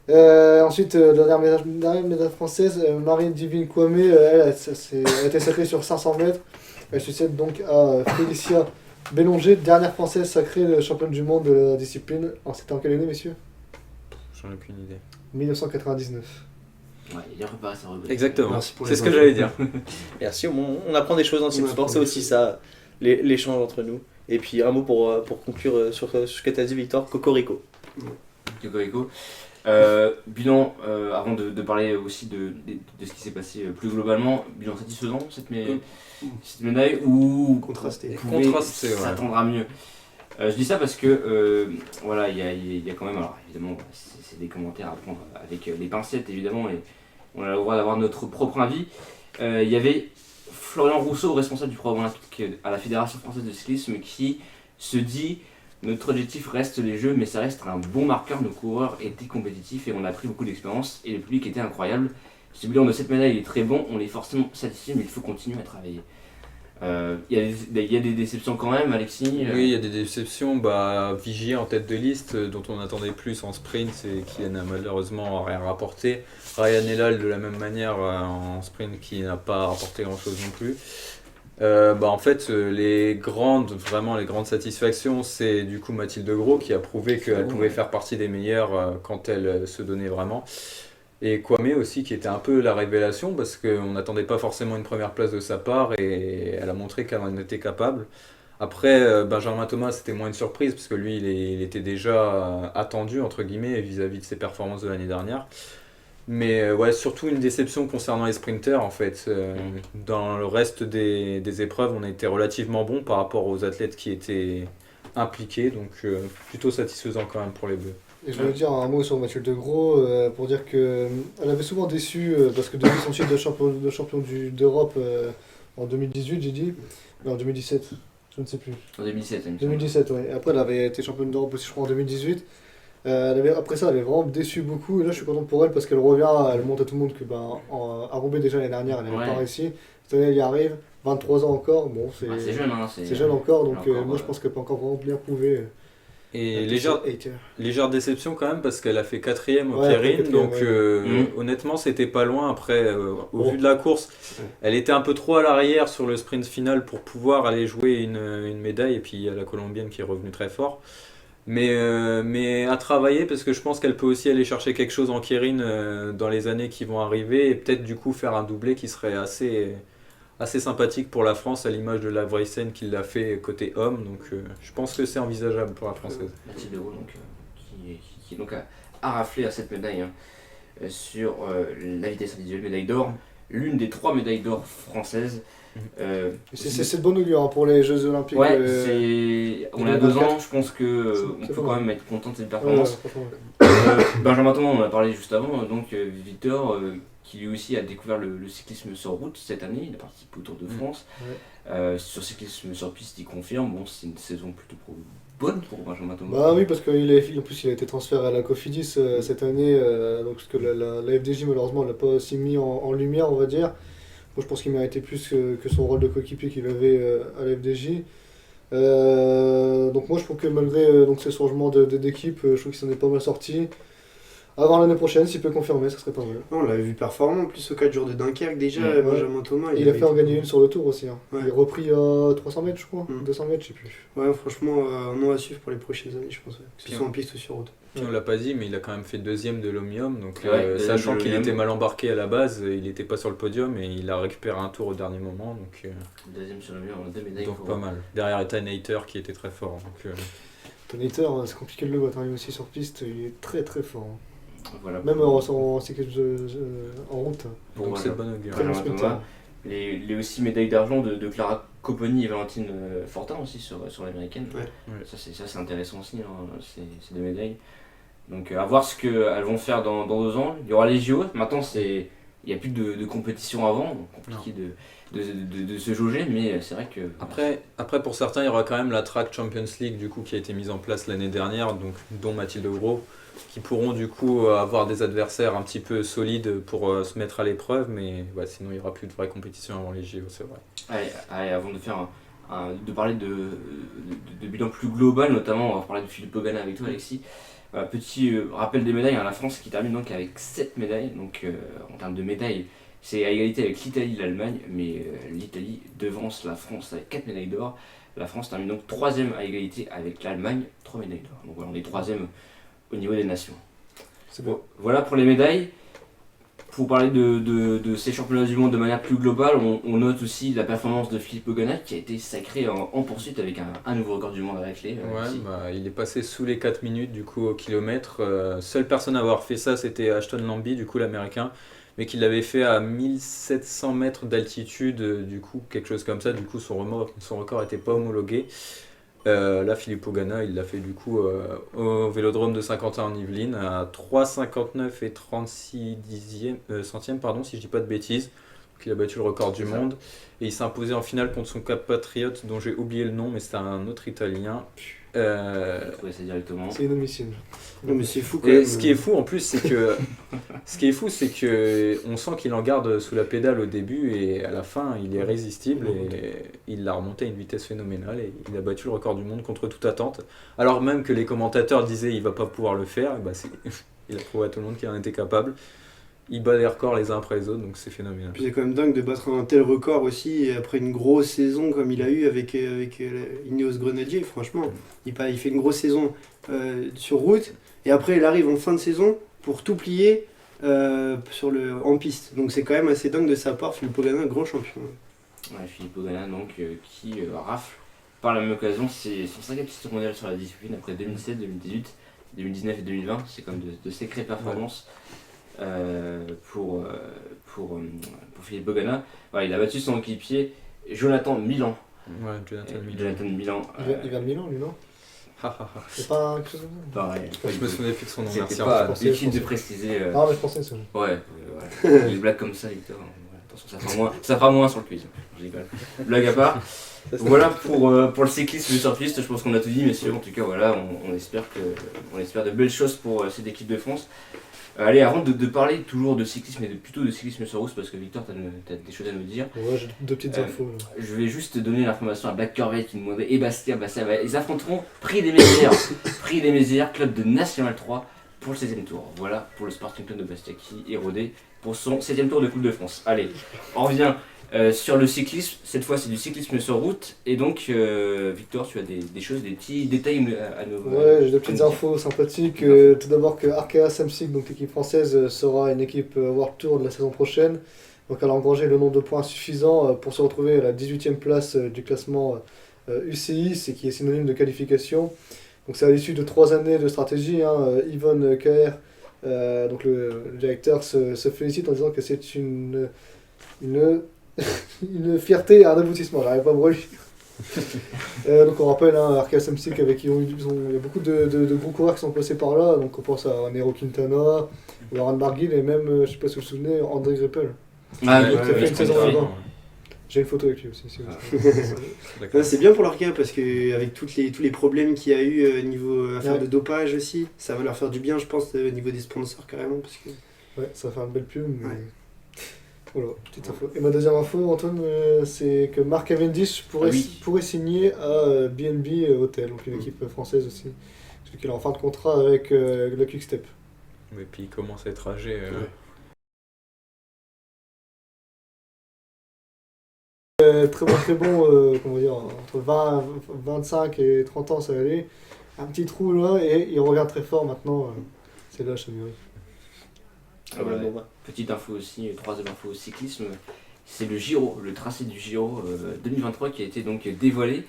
Ensuite, la dernière médaille française, Marie-Divine Kwame, elle a été sacrée sur 500 mètres. Elle succède donc à Félicia Bélonger, dernière française sacrée championne du monde de la discipline. C'était en quelle année, messieurs? J'en ai aucune idée. 1999. Ouais, il a préparé sa rubrique. Exactement, Merci pour c'est les ce que infos. j'allais dire. Merci, au moins, on apprend des choses dans ce On sport, apprend c'est des aussi choses. ça, l'échange entre nous. Et puis un mot pour conclure sur ce que tu as dit, Victor, Cocorico. Cocorico. Bilan, avant de parler aussi de ce qui s'est passé plus globalement, bilan satisfaisant cette médaille ou Contrasté. on pouvait Contrasté, ouais. s'attendre à mieux. Je dis ça parce que voilà, il y a quand même, alors évidemment, c'est des commentaires à prendre avec les pincettes évidemment, et on a le droit d'avoir notre propre avis. Il y avait Florian Rousseau, responsable du programme olympique à la Fédération française de cyclisme, qui se dit: notre objectif reste les Jeux, mais ça reste un bon marqueur. Nos coureurs étaient compétitifs et on a pris beaucoup d'expérience et le public était incroyable. Ce bilan de cette médaille est très bon, on est forcément satisfait, mais il faut continuer à travailler. Il y a des déceptions quand même, Alexis. Oui, il y a des déceptions. Vigier en tête de liste, dont on attendait plus en sprint et qui n'a malheureusement rien rapporté. Ryan Elal de la même manière en sprint qui n'a pas rapporté grand chose non plus. En fait, les grandes satisfactions, c'est du coup Mathilde Gros qui a prouvé qu'elle pouvait faire partie des meilleures quand elle se donnait vraiment. Et Kwame aussi qui était un peu la révélation parce qu'on n'attendait pas forcément une première place de sa part et elle a montré qu'elle en était capable. Après, Benjamin Thomas, c'était moins une surprise parce que lui, il était déjà attendu entre guillemets vis-à-vis de ses performances de l'année dernière. Mais surtout une déception concernant les sprinters en fait. Dans le reste des épreuves, on a été relativement bon par rapport aux athlètes qui étaient impliqués, donc plutôt satisfaisant quand même pour les Bleus. Et je voulais dire un mot sur Mathilde Gros pour dire qu'elle avait souvent déçu parce que depuis son titre de champion d'Europe en 2018, j'ai dit, mais en 2017, je ne sais plus. En 2017, 2017, oui. Après, elle avait été championne d'Europe aussi, je crois, en 2018. Après ça, elle avait vraiment déçu beaucoup. Et là, je suis content pour elle parce qu'elle revient, elle montre à tout le monde que à Roubaix déjà l'année dernière, elle n'avait pas réussi. Cette année, elle y arrive. 23 ans encore. Bon, c'est jeune, hein. C'est jeune encore, donc encore, moi je pense qu'elle peut encore vraiment bien prouver. Et légère déception quand même parce qu'elle a fait 4ème au Ouais, Pierrine, quatrième, donc ouais. honnêtement c'était pas loin. Après, au vu de la course, elle était un peu trop à l'arrière sur le sprint final pour pouvoir aller jouer une médaille, et puis il y a la Colombienne qui est revenue très fort. Mais à travailler parce que je pense qu'elle peut aussi aller chercher quelque chose en Kérine dans les années qui vont arriver et peut-être du coup faire un doublé qui serait assez sympathique pour la France à l'image de la Vrijsen qui l'a fait côté homme, donc je pense que c'est envisageable pour la Française. Mathilde Gros donc, qui donc a raflé à cette médaille sur la vitesse individuelle, médaille d'or, l'une des 3 médailles d'or françaises. C'est de bon augure pour les Jeux Olympiques. Ouais, on a 2 ans, je pense qu'on peut quand même être content de cette performance. Benjamin Thomas, on en a parlé juste avant, donc Victor, qui lui aussi a découvert le cyclisme sur route cette année, il a participé au Tour de France. Sur cyclisme sur piste, il confirme, bon, c'est une saison plutôt bonne pour Benjamin Thomas. Bah oui, parce qu'en plus il a été transféré à la Cofidis cette année, donc, parce que la FDJ malheureusement l'a pas aussi mis en lumière, on va dire. Moi je pense qu'il méritait plus que son rôle de coéquipier qu'il avait à la FDJ. Donc moi je trouve que malgré donc, ces changements d'équipe, je trouve qu'il s'en est pas mal sorti. À voir l'année prochaine, s'il peut confirmer, ça serait pas mal. On l'avait vu performant en plus aux 4 jours de Dunkerque déjà, Ouais. Benjamin Thomas. Il a fait en gagner une sur le tour aussi. Hein. Ouais. Il est repris à 300 mètres, je crois. 200 mètres, je sais plus. Ouais, franchement, un nom à suivre pour les prochaines années, je pense. Que ce Puis soit en piste ou sur route. Puis on l'a pas dit, mais il a quand même fait 2ème de l'Omnium, donc deuxième sachant de qu'il l'Omnium. était mal embarqué à la base, il n'était pas sur le podium et il a récupéré un tour au dernier moment, Deuxième sur le mur, 2 médailles. donc pas mal. Derrière Ethan Hayter qui était très fort. Donc, Tony Hayter, c'est compliqué de le battre, hein, aussi sur piste, il est très très fort. Hein. Voilà. Même en cyclisme en route. donc c'est de bonne augure. Très bon Benjamin sprinter. Thomas. Les aussi médailles d'argent de Clara Copponi et Valentine Fortin aussi sur l'américaine. Ouais. Ça c'est intéressant aussi, hein, ces 2 médailles. Donc à voir ce qu'elles vont faire dans 2 ans. Il y aura les JO, maintenant il n'y a plus de compétition avant, donc compliqué de se jauger, mais c'est vrai que... Après, pour certains, il y aura quand même la Track Champions League du coup, qui a été mise en place l'année dernière, donc, dont Mathilde Gros, qui pourront du coup avoir des adversaires un petit peu solides pour se mettre à l'épreuve, mais sinon il n'y aura plus de vraie compétition avant les JO, c'est vrai. Allez, avant de faire de parler de bilan plus global, notamment on va parler de Philippe Ogana avec toi Alexis. Petit rappel des médailles, la France qui termine donc avec 7 médailles, donc en termes de médailles c'est à égalité avec l'Italie et l'Allemagne, mais l'Italie devance la France avec 4 médailles d'or. La France termine donc 3ème à égalité avec l'Allemagne, 3 médailles d'or. Donc voilà, on est 3ème au niveau des nations. C'est bon. Voilà pour les médailles. pour parler de ces championnats du monde de manière plus globale, on note aussi la performance de Philippe Ogana qui a été sacré en poursuite avec un nouveau record du monde à la clé. Il est passé sous les 4 minutes du coup au kilomètre. Seule personne à avoir fait ça, c'était Ashton Lambie, du coup l'américain, mais qui l'avait fait à 1700 mètres d'altitude, du coup quelque chose comme ça. Du coup son record n'était pas homologué. Là, Philippe Ogana, il l'a fait du coup au Vélodrome de Saint-Quentin en Yvelines à 3,59 et 36 centièmes, si je dis pas de bêtises. Donc, il a battu le record du monde et il s'est imposé en finale contre son compatriote dont j'ai oublié le nom, mais c'était un autre Italien. Trouver ça directement. C'est inadmissible. Non, mais c'est fou quand Et même. ce qui est fou en plus, c'est que on sent qu'il en garde sous la pédale au début et à la fin, il est résistible et il l'a remonté à une vitesse phénoménale et il a battu le record du monde contre toute attente. Alors même que les commentateurs disaient il va pas pouvoir le faire, il a prouvé à tout le monde qu'il en était capable. Il bat des records les uns après les autres, donc c'est phénoménal. Puis c'est quand même dingue de battre un tel record aussi après une grosse saison comme il a eu avec Ineos Grenadier. Franchement, il fait une grosse saison sur route et après il arrive en fin de saison pour tout plier en piste. Donc c'est quand même assez dingue de sa part. Philippe Ogana, un grand champion. Ouais, Philippe Ogana donc, qui rafle par la même occasion son 5e titre mondial sur la discipline après 2017, 2018, 2019 et 2020. C'est comme de sacrées performances. Pour Philippe Ogana. Voilà, il a battu son équipier Jonathan Milan. Ouais, Jonathan Milan. Il vient de Milan, lui, non? C'est pas quelque chose comme ça? Pareil. Je me souvenais plus de son nom, C'était merci. pas pensais, utile je de pensais. préciser. Ah, mais je pensais ça. Ouais, voilà. Les blagues comme ça, Victor. Attention, ça fera moins sur le quiz. Je rigole. Blague à part. Voilà pour le cyclisme sur piste. Je pense qu'on a tout dit, messieurs. En tout cas, voilà, on espère de belles choses pour cette équipe de France. Allez, avant de parler toujours de cyclisme, mais plutôt de cyclisme sur route, parce que Victor, t'as des choses à nous dire. Ouais, j'ai deux petites infos. Là. Je vais juste donner l'information à Black Corvette qui nous demandait et Bastia. Ils affronteront Prix des Mézières, club de National 3 pour le 16e tour. Voilà pour le Sporting Club de Bastia qui est rodé pour son 7e tour de Coupe de France. Allez, on revient sur le cyclisme. Cette fois, c'est du cyclisme sur route. Et donc, Victor, tu as des petits détails à nous Ouais, j'ai deux petites infos sympathiques. Tout d'abord que Arkea Samsic, donc l'équipe française, sera une équipe World Tour de la saison prochaine. Donc elle a engrangé le nombre de points suffisant pour se retrouver à la 18e place du classement UCI, ce qui est synonyme de qualification. Donc c'est à l'issue de 3 années de stratégie. Yvonne Kaer, donc le directeur, se félicite en disant que c'est une fierté et un aboutissement. J'arrive pas à me relire. Donc on rappelle Arkea Samsic avec qui il y a beaucoup de gros coureurs qui sont passés par là. Donc on pense à Nero Quintana, Laurent Barguil et même, je sais pas si vous vous souvenez, André Greppel. Ah, qui a fait une saison oui. là-bas. J'ai une photo avec lui aussi. Si vous D'accord. Ouais, c'est bien pour l'Arkea parce qu'avec tous les problèmes qu'il y a eu niveau affaire Ouais. de dopage aussi, ça va leur faire du bien, je pense, au niveau des sponsors carrément. Parce que... Ouais, ça va faire une belle pub. Mais... Ouais. Voilà, petite info. Et ma deuxième info, Antoine, c'est que Mark Cavendish pourrait signer à BNB Hotel, donc une équipe française aussi. Parce qu'il est en fin de contrat avec la Quick Step. Et puis il commence à être âgé. Très bon, comment dire, entre 25 et 30 ans ça allait. Un petit trou là et il revient très fort maintenant. C'est l'âge, ça mérite. Ah ouais. Petite info aussi, troisième info au cyclisme, c'est le Giro, le tracé du Giro 2023 qui a été donc dévoilé.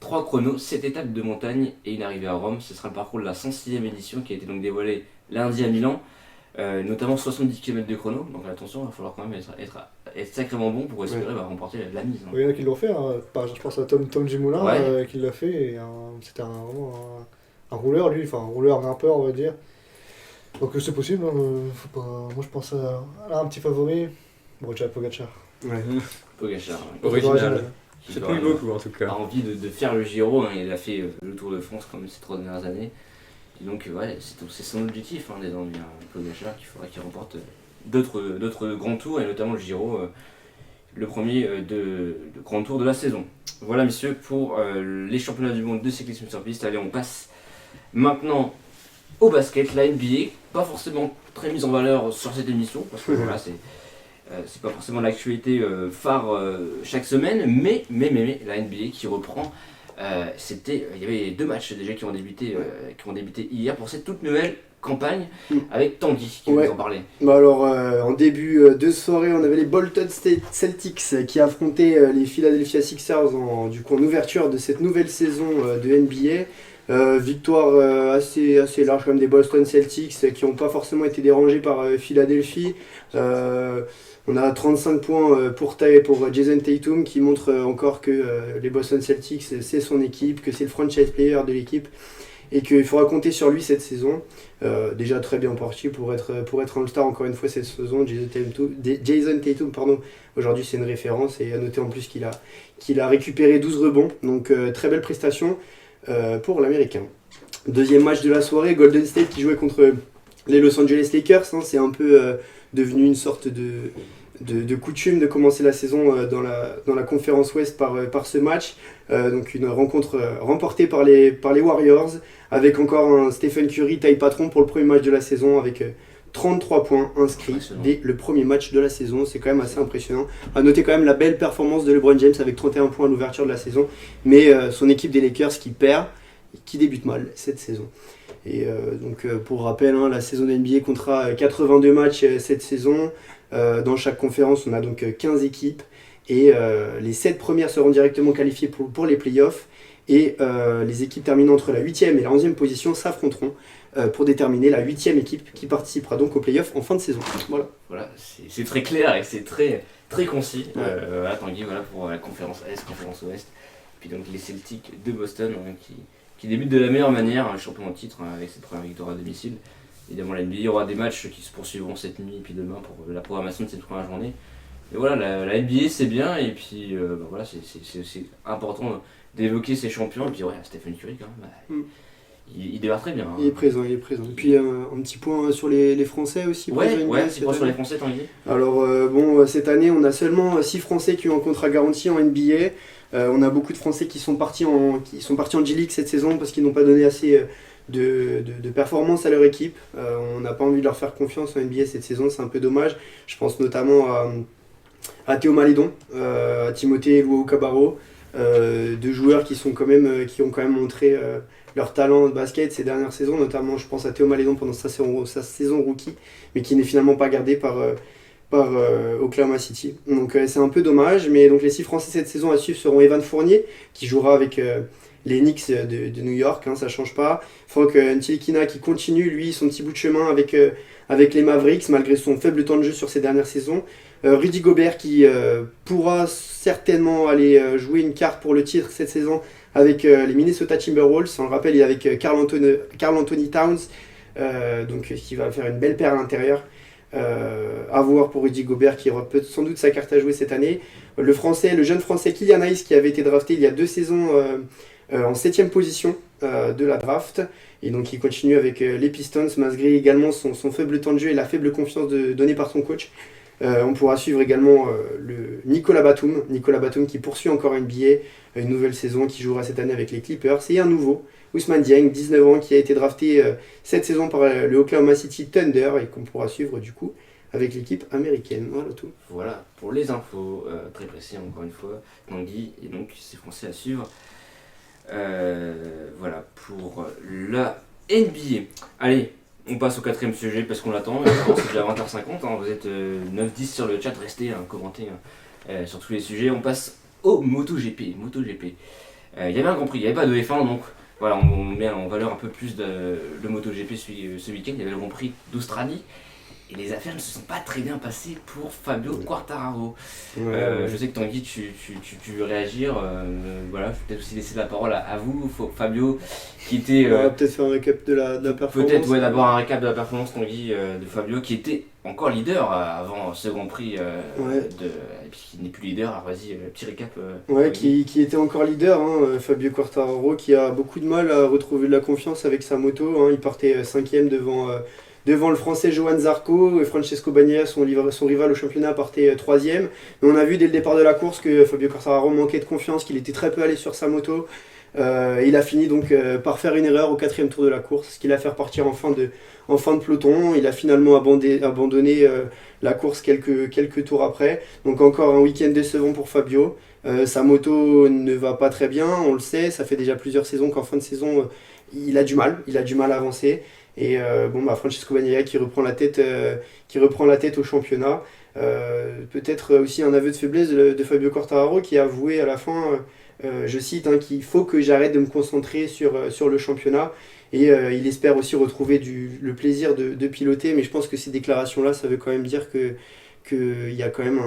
3 chronos, 7 étapes de montagne et une arrivée à Rome. Ce sera le parcours de la 106e édition qui a été donc dévoilé lundi à Milan. Notamment 70 km de chrono, donc attention, il va falloir quand même être sacrément bon pour espérer remporter la mise. Il y en a qui l'ont fait, je pense à Tom Dumoulin Ouais. qui l'a fait, et c'était vraiment un rouleur lui, enfin un rouleur grimpeur on va dire. Donc c'est possible, faut pas... moi je pense à un petit favori, Pogacar. Ouais. Pogacar, Original. qui C'est va- plus beaucoup en tout a cas. envie de faire le Giro, il a fait le Tour de France quand même ces 3 dernières années. Et donc ouais, c'est son objectif désormais, Pogacar, qu'il faudra qu'il remporte d'autres grands tours et notamment le Giro, le premier de grand tour de la saison. Voilà messieurs pour les championnats du monde de cyclisme sur piste. Allez, on passe maintenant au basket, la NBA, pas forcément très mise en valeur sur cette émission parce que voilà, c'est pas forcément l'actualité phare chaque semaine, mais la NBA qui reprend Il y avait 2 matchs déjà qui ont débuté hier pour cette toute nouvelle campagne avec Tanguy qui nous en parlait. Bah alors, en début de soirée, on avait les Bolton Celtics qui affrontaient les Philadelphia Sixers en ouverture de cette nouvelle saison de NBA. Victoire assez large quand même des Boston Celtics qui n'ont pas forcément été dérangés par Philadelphie. On a 35 points pour Jason Tatum qui montre encore que les Boston Celtics c'est son équipe, que c'est le franchise player de l'équipe et qu'il faudra compter sur lui cette saison. Déjà très bien parti pour être All-Star encore une fois cette saison. Jason Tatum, aujourd'hui c'est une référence et à noter en plus qu'il a récupéré 12 rebonds, donc très belle prestation pour l'Américain. Deuxième match de la soirée, Golden State qui jouait contre les Los Angeles Lakers. C'est un peu devenu une sorte de coutume de commencer la saison dans la conférence Ouest par ce match. Donc une rencontre remportée par les Warriors avec encore un Stephen Curry taille patron pour le premier match de la saison avec 33 points inscrits dès le premier match de la saison. C'est quand même assez impressionnant. À noter quand même la belle performance de LeBron James avec 31 points à l'ouverture de la saison, mais son équipe des Lakers qui perd et qui débute mal cette saison. Et donc pour rappel, la saison de NBA comptera 82 matchs cette saison. Dans chaque conférence, on a donc 15 équipes et les 7 premières seront directement qualifiées pour les playoffs et les équipes terminant entre la 8e et la 11e position s'affronteront pour déterminer la 8e équipe qui participera donc aux playoffs en fin de saison. Voilà, c'est très clair et c'est très, très concis. Tanguy, pour la conférence Est, conférence Ouest. Puis donc les Celtics de Boston qui débutent de la meilleure manière, champion en titre avec cette première victoire à domicile. Évidemment, la NBA, il y aura des matchs qui se poursuivront cette nuit et puis demain pour la programmation de cette première journée. Et voilà, la NBA c'est bien et puis c'est important d'évoquer ces champions. Et puis Stephen Curry quand même, il démarre très bien. Il est présent. Et puis un petit point sur les Français aussi. Petit point sur les Français, Tanguy. Alors cette année, on a seulement 6 Français qui ont un contrat garanti en NBA. On a beaucoup de Français qui sont partis en G-League cette saison parce qu'ils n'ont pas donné assez de performance à leur équipe. On n'a pas envie de leur faire confiance en NBA cette saison, c'est un peu dommage. Je pense notamment à Théo Malédon, à Timothée Luau-Cabarro, 2 joueurs qui ont quand même montré leur talent de basket ces dernières saisons, notamment je pense à Théo Malédon pendant sa saison rookie, mais qui n'est finalement pas gardé par Oklahoma City. Donc c'est un peu dommage, mais donc les 6 Français cette saison à suivre seront Evan Fournier, qui jouera avec les Knicks de New York, ça change pas. Frank Ntilikina qui continue lui son petit bout de chemin avec les Mavericks malgré son faible temps de jeu sur ces dernières saisons. Rudy Gobert qui pourra certainement aller jouer une carte pour le titre cette saison avec les Minnesota Timberwolves. On le rappelle, il est avec Karl Anthony Towns, donc qui va faire une belle paire à l'intérieur. À voir pour Rudy Gobert qui aura sans doute sa carte à jouer cette année. Le jeune français Kylian Hayes qui avait été drafté il y a 2 saisons en 7ème position de la draft, et donc il continue avec les Pistons malgré également son faible temps de jeu et la faible confiance donnée par son coach. On pourra suivre également le Nicolas Batum qui poursuit encore NBA, une nouvelle saison, qui jouera cette année avec les Clippers, et un nouveau Ousmane Dieng, 19 ans, qui a été drafté cette saison par le Oklahoma City Thunder et qu'on pourra suivre du coup avec l'équipe américaine. Voilà tout. Voilà pour les infos, très précis encore une fois, Tanguy, et donc c'est français à suivre. Voilà pour la NBA. Allez, on passe au 4e sujet parce qu'on l'attend. C'est déjà 20h50. Vous êtes 9-10 sur le chat. Restez, commentez sur tous les sujets. On passe au MotoGP. Il y avait un Grand Prix, il n'y avait pas de F1, donc voilà, on met en valeur un peu plus le MotoGP ce week-end. Il y avait le Grand Prix d'Australie. Et les affaires ne se sont pas très bien passées pour Fabio Quartararo. Je sais que Tanguy, tu veux réagir. Voilà, je vais peut-être aussi laisser la parole à vous, Fabio, qui était... On va peut-être faire un récap de la performance. Peut-être, d'abord un récap de la performance, Tanguy, de Fabio, qui était encore leader avant ce Grand Prix, et puis qui n'est plus leader. Alors vas-y, petit récap. Qui était encore leader, Fabio Quartararo, qui a beaucoup de mal à retrouver de la confiance avec sa moto. Il partait 5ème devant le français Johan Zarco, et Francesco Bagnaia, son rival au championnat, partait 3ème. Mais on a vu dès le départ de la course que Fabio Quartararo manquait de confiance, qu'il était très peu allé sur sa moto. Il a fini donc par faire une erreur au 4e tour de la course, ce qui l'a fait repartir en fin de peloton. Il a finalement abandonné la course quelques tours après. Donc encore un week-end décevant pour Fabio. Sa moto ne va pas très bien, on le sait. Ça fait déjà plusieurs saisons qu'en fin de saison, il a du mal à avancer. Et Francesco Bagnaia qui reprend la tête au championnat. Peut-être aussi un aveu de faiblesse de Fabio Quartararo qui a avoué à la fin, je cite, qu'il faut que j'arrête de me concentrer sur le championnat. Et il espère aussi retrouver le plaisir de piloter. Mais je pense que ces déclarations-là, ça veut quand même dire qu'il y a quand même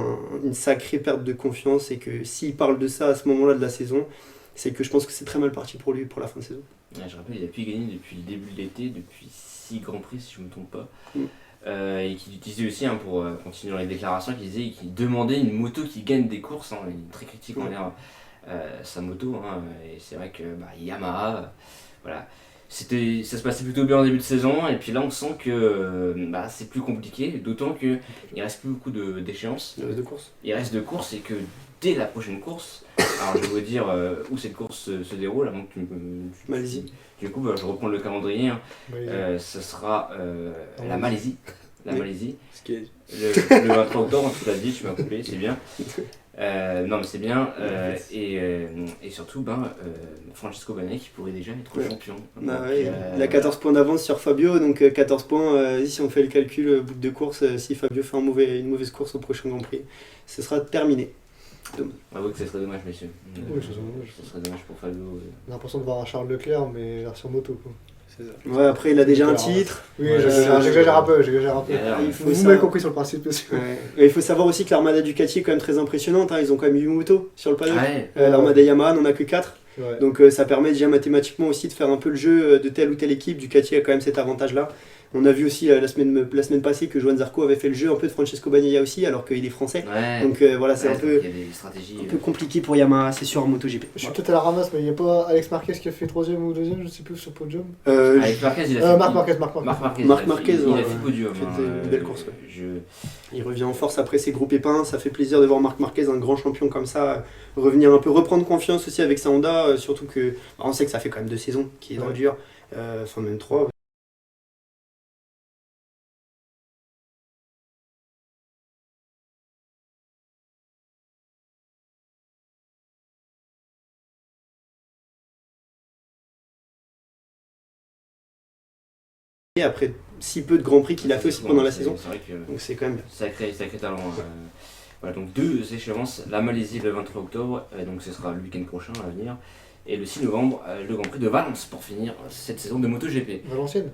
une sacrée perte de confiance. Et que s'il parle de ça à ce moment-là de la saison, c'est que je pense que c'est très mal parti pour lui pour la fin de saison. Ouais, je rappelle, il a pu gagner depuis le début de l'été, depuis 6 Grands Prix si je ne me trompe pas. Et qui disait aussi, pour continuer dans les déclarations, qu'il demandait une moto qui gagne des courses. Il est très critique envers sa moto. Et c'est vrai que Yamaha, voilà. Ça se passait plutôt bien en début de saison, et puis là on sent que c'est plus compliqué, d'autant qu'il ne reste plus beaucoup d'échéances. Il reste de courses et que dès la prochaine course, alors je vais vous dire où cette course se déroule, avant que Malaisie. Du coup, je reprends le calendrier. Ce sera la Malaisie. Malaisie. Le 23 octobre, tu l'as dit, tu m'as coupé, c'est bien. Non mais c'est bien. Et surtout, Francesco Bagnaia qui pourrait déjà être champion. Donc, il a 14 points d'avance sur Fabio, donc 14 points, si on fait le calcul bout de course, si Fabio fait une mauvaise course au prochain Grand Prix, ce sera terminé. Avouez que ce serait dommage, messieurs. Oui, ce serait dommage. Ce serait dommage pour Fabio. J'ai l'impression de voir un Charles Leclerc, mais version moto, quoi. C'est ça. Ouais, après il a déjà un titre. Oui, j'exagère un peu. Vous m'avez compris sur le principe aussi. Et il faut savoir aussi que l'armada Ducati est quand même très impressionnante. Ils ont quand même 8 motos sur le paddock. Ouais. L'armada Yamaha n'en a que 4. Ouais. Donc ça permet déjà mathématiquement aussi de faire un peu le jeu de telle ou telle équipe. Ducati a quand même cet avantage-là. On a vu aussi la semaine passée que Johan Zarco avait fait le jeu un peu de Francesco Bagnaia aussi, alors qu'il est français. Ouais. Donc voilà, c'est un peu compliqué pour Yamaha, c'est sûr, en MotoGP. Je suis peut-être à la ramasse, mais il n'y a pas Alex Marquez qui a fait 3ème ou 2ème, je ne sais plus, sur podium. Avec Marquez, il a fait. Marc Marquez. Marc Marquez, il a fait podium. Une belle course. Il revient en force après ses gros pépins. Ça fait plaisir de voir Marc Marquez, un grand champion comme ça, revenir un peu, reprendre confiance aussi avec sa Honda. Surtout que on sait que ça fait quand même 2 saisons qu'il est dans le dur, enfin même 3. Et après si peu de Grands Prix qu'il a fait aussi pendant la saison. C'est vrai que donc c'est quand même sacré talent. Voilà, donc 2 échéances, la Malaisie le 23 octobre, donc ce sera le week-end prochain à venir, et le 6 novembre, le Grand Prix de Valence pour finir cette saison de MotoGP. Valenciennes.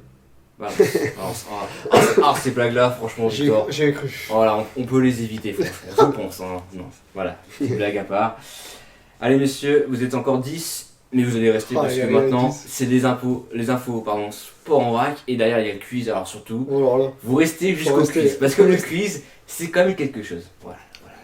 Alors ces blagues-là, franchement, Victor, j'ai cru. Voilà, on peut les éviter, franchement, je pense. Non, voilà, blague à part. Allez messieurs, vous êtes encore 10. Mais vous allez rester parce que maintenant c'est les infos sport en vrac, et derrière il y a le quiz, alors surtout vous restez jusqu'au quiz parce que le quiz c'est quand même quelque chose. Voilà.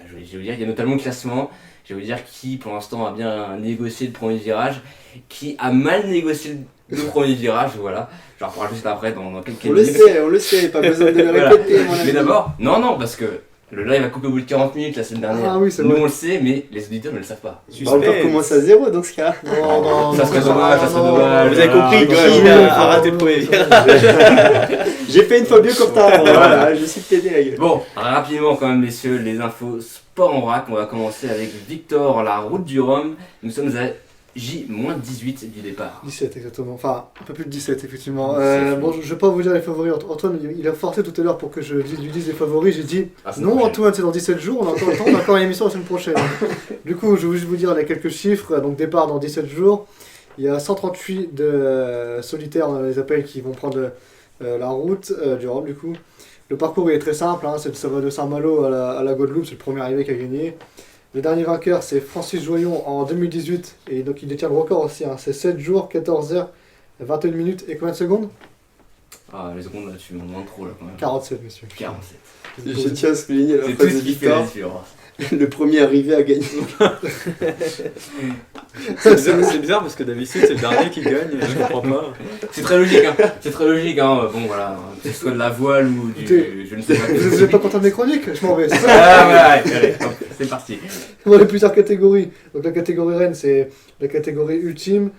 Je vais vous dire, il y a notamment le classement, je vais vous dire qui pour l'instant a bien négocié le premier virage, qui a mal négocié le premier virage, voilà. Je reparle juste après dans quelques minutes. On le sait, pas besoin de le répéter. Mais d'abord, non, parce que le live a coupé au bout de 40 minutes la semaine dernière. Ah oui, c'est nous vrai. on le sait, mais les auditeurs ne le savent pas. On va commencer à 0 dans ce cas. Non, ça serait dommage. Vous avez compris qui a raté le premier virage. J'ai fait une Fabio Quartararo, voilà, je suis pété la gueule. Bon, rapidement quand même messieurs, les infos sport en vrac. On va commencer avec Victor, la route du Rhum. Nous sommes à J-18 du départ. 17 exactement, enfin un peu plus de 17 effectivement. Bon, je vais pas vous dire les favoris. Antoine il a forcé tout à l'heure pour que je lui dise les favoris. J'ai dit non Antoine, c'est dans 17 jours, on a encore le temps, on a encore une émission la semaine prochaine. Du coup je vais juste vous dire les quelques chiffres. Donc départ dans 17 jours, il y a 138 de solitaires, on les appelle, qui vont prendre la route du Rhum du coup. Le parcours il est très simple, ça va de Saint-Malo à la Guadeloupe, c'est le premier arrivé qui a gagné. Le dernier vainqueur, c'est Francis Joyon en 2018, et donc il détient le record aussi, c'est 7 jours, 14 heures, 21 minutes et combien de secondes? Ah, les secondes là, tu m'en demandes trop là quand même. 47, monsieur. 47. Je tiens à souligner la C'est phrase tout de ce qui fait la Victor. différence. le premier arrivé à gagner. C'est bizarre parce que d'habitude c'est le dernier qui gagne, je comprends pas. C'est très logique, hein. C'est très logique, hein. Bon, voilà. Que ce soit de la voile ou du. Je ne sais pas. Vous êtes pas content de mes chroniques? Je m'en vais, c'est ça. Ah, voilà, allez, hop, c'est parti. On a plusieurs catégories. Donc la catégorie reine, c'est la catégorie ultime.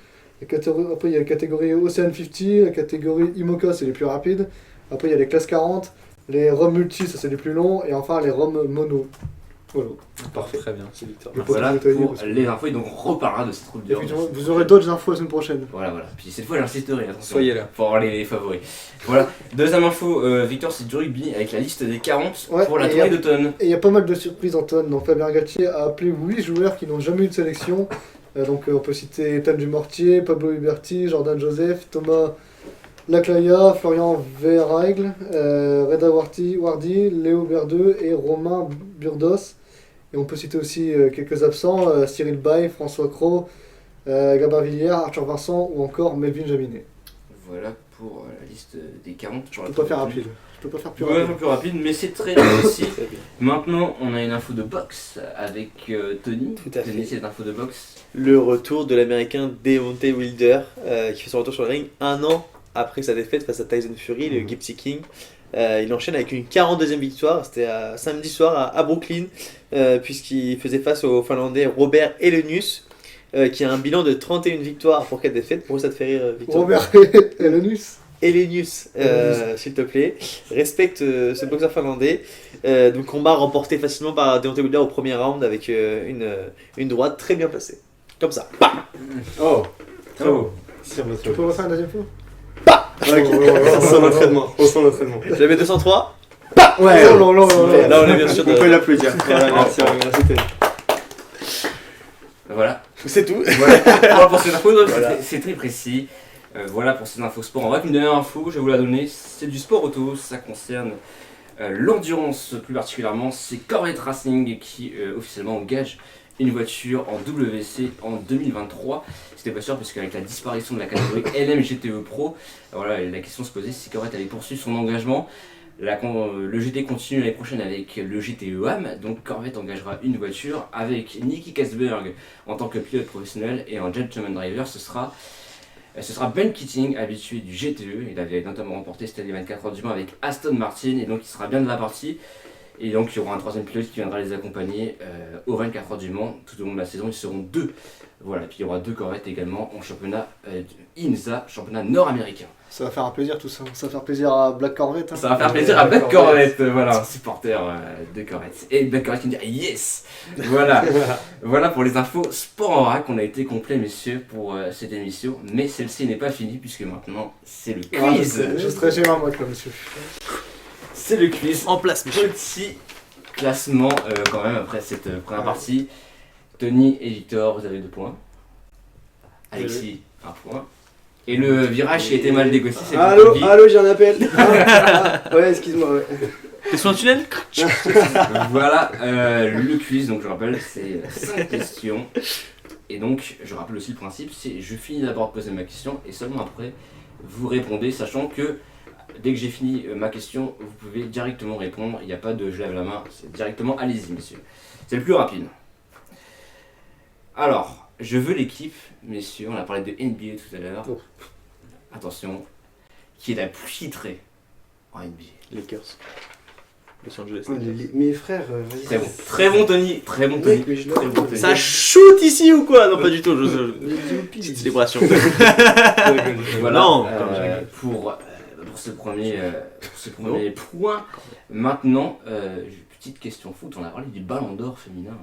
Après, il y a la catégorie Ocean 50, la catégorie IMOCA, c'est les plus rapides. Après, il y a les classes 40, les ROM multi, ça c'est les plus longs. Et enfin, les ROM mono. Voilà. Parfait, très bien, c'est Victor. Le Voilà pote de Tony, pour parce que- les infos, et donc on reparlera de cette troupe de Effectivement, vous aurez d'autres infos la semaine prochaine. Voilà, voilà. Puis cette fois, j'insisterai, attention. Soyez là. Pour avoir les favoris. Voilà. Deuxième info, Victor, c'est du rugby avec la liste des 40 Ouais, pour la et tournée y a- d'automne. Et il y a pas mal de surprises, Antoine. Donc Fabien Galtier a appelé 8 joueurs qui n'ont jamais eu de sélection. On peut citer Ethan Dumortier, Pablo Huberti, Jordan Joseph, Thomas Laclaya, Florian Verhaeghe, Reda Wardy, Léo Berdeux et Romain Burdos. Et on peut citer aussi quelques absents, Cyril Bay, François Cros, Gabin Villiers, Arthur Vincent ou encore Melvin Jaminet. Voilà pour la liste des 40. Je peux pas faire rapide. Je peux pas faire plus Ouais, rapide. plus rapide, mais c'est très réussi. Maintenant, on a une info de boxe avec Tony. Tout à fait. Tony, c'est une info de boxe. Le retour de l'américain Deontay Wilder qui fait son retour sur le ring un an après sa défaite face à Tyson Fury, le Gypsy King. Il enchaîne avec une 42e victoire, c'était samedi soir à Brooklyn, puisqu'il faisait face au Finlandais Robert Elenius, qui a un bilan de 31 victoires pour 4 défaites. Pourquoi ça te fait rire, Victor? Robert Elenius. Elenius, s'il te plaît, respecte ce boxeur finlandais. Donc combat remporté facilement par Deontay Wilder au premier round avec une droite très bien placée. Comme ça. Oh, très beau. Tu peux refaire une deuxième fois? On sent l'entraînement. On sent l'entraînement. J'avais 203. Ouais, Oh là là là là. Là, on est bien sûr on de... peut l'applaudir. Voilà, merci, merci Tony. Voilà. C'est tout. Voilà pour cette info, donc Voilà. c'est très précis. Voilà pour cette info sport. On va avec une dernière info, je vais vous la donner. C'est du sport auto, ça concerne l'endurance plus particulièrement. C'est Corvette Racing qui officiellement engage une voiture en WC en 2023. C'était pas sûr parce qu'avec la disparition de la catégorie LM GTE Pro, voilà, la question se posait si Corvette allait poursuivre son engagement. Le GT continue l'année prochaine avec le GTE AM, donc Corvette engagera une voiture avec Nicky Kasberg en tant que pilote professionnel et en gentleman driver, ce sera Ben Keating, habitué du GTE. Il avait notamment remporté cette année 24 heures du Mans avec Aston Martin et donc il sera bien de la partie. Et donc il y aura un troisième pilote qui viendra les accompagner aux 24 heures du Mans. Tout au long de la saison, ils seront 2. Voilà, puis il y aura 2 Corvettes également en championnat INSA, championnat nord-américain. Ça va faire un plaisir tout ça. Ça va faire plaisir à Black Corvette. hein. Ça va faire plaisir à Black Corvette, voilà, un supporter de Corvette. Et Black Corvette qui me dit yes. Voilà, voilà pour les infos sport en rack. On a été complet, messieurs, pour cette émission. Mais celle-ci n'est pas finie puisque maintenant c'est le quiz. Je serai chez moi, là, monsieur. C'est le quiz. En place, monsieur. Petit classement quand même après cette première partie. Tony et Victor, vous avez 2 points. Alexis, 1 point. Et le virage qui a été mal négocié, c'est pour Allô, Tanguy. allô, j'ai un appel. Ouais, excuse-moi. Ouais. T'es sur un tunnel? Voilà le quiz, donc je rappelle, c'est 5 questions. Et donc, je rappelle aussi le principe, c'est je finis d'abord de poser ma question et seulement après, vous répondez, sachant que dès que j'ai fini ma question, vous pouvez directement répondre. Il n'y a pas de je lève la main, c'est directement allez-y, messieurs. C'est le plus rapide. Alors, je veux l'équipe, messieurs, on a parlé de NBA tout à l'heure. Oh. Attention, qui est la plus titrée en NBA. Lakers. Los Angeles. Mes frères, vas-y. Très bon Tony, très bon Tony. Mec, mais je Très bon, Tony. Ça shoot ici ou quoi? Non, pas du tout. Petite célébration. Voilà, Non, pour ce premier point. Maintenant, petite question foot, on a parlé du Ballon d'Or féminin.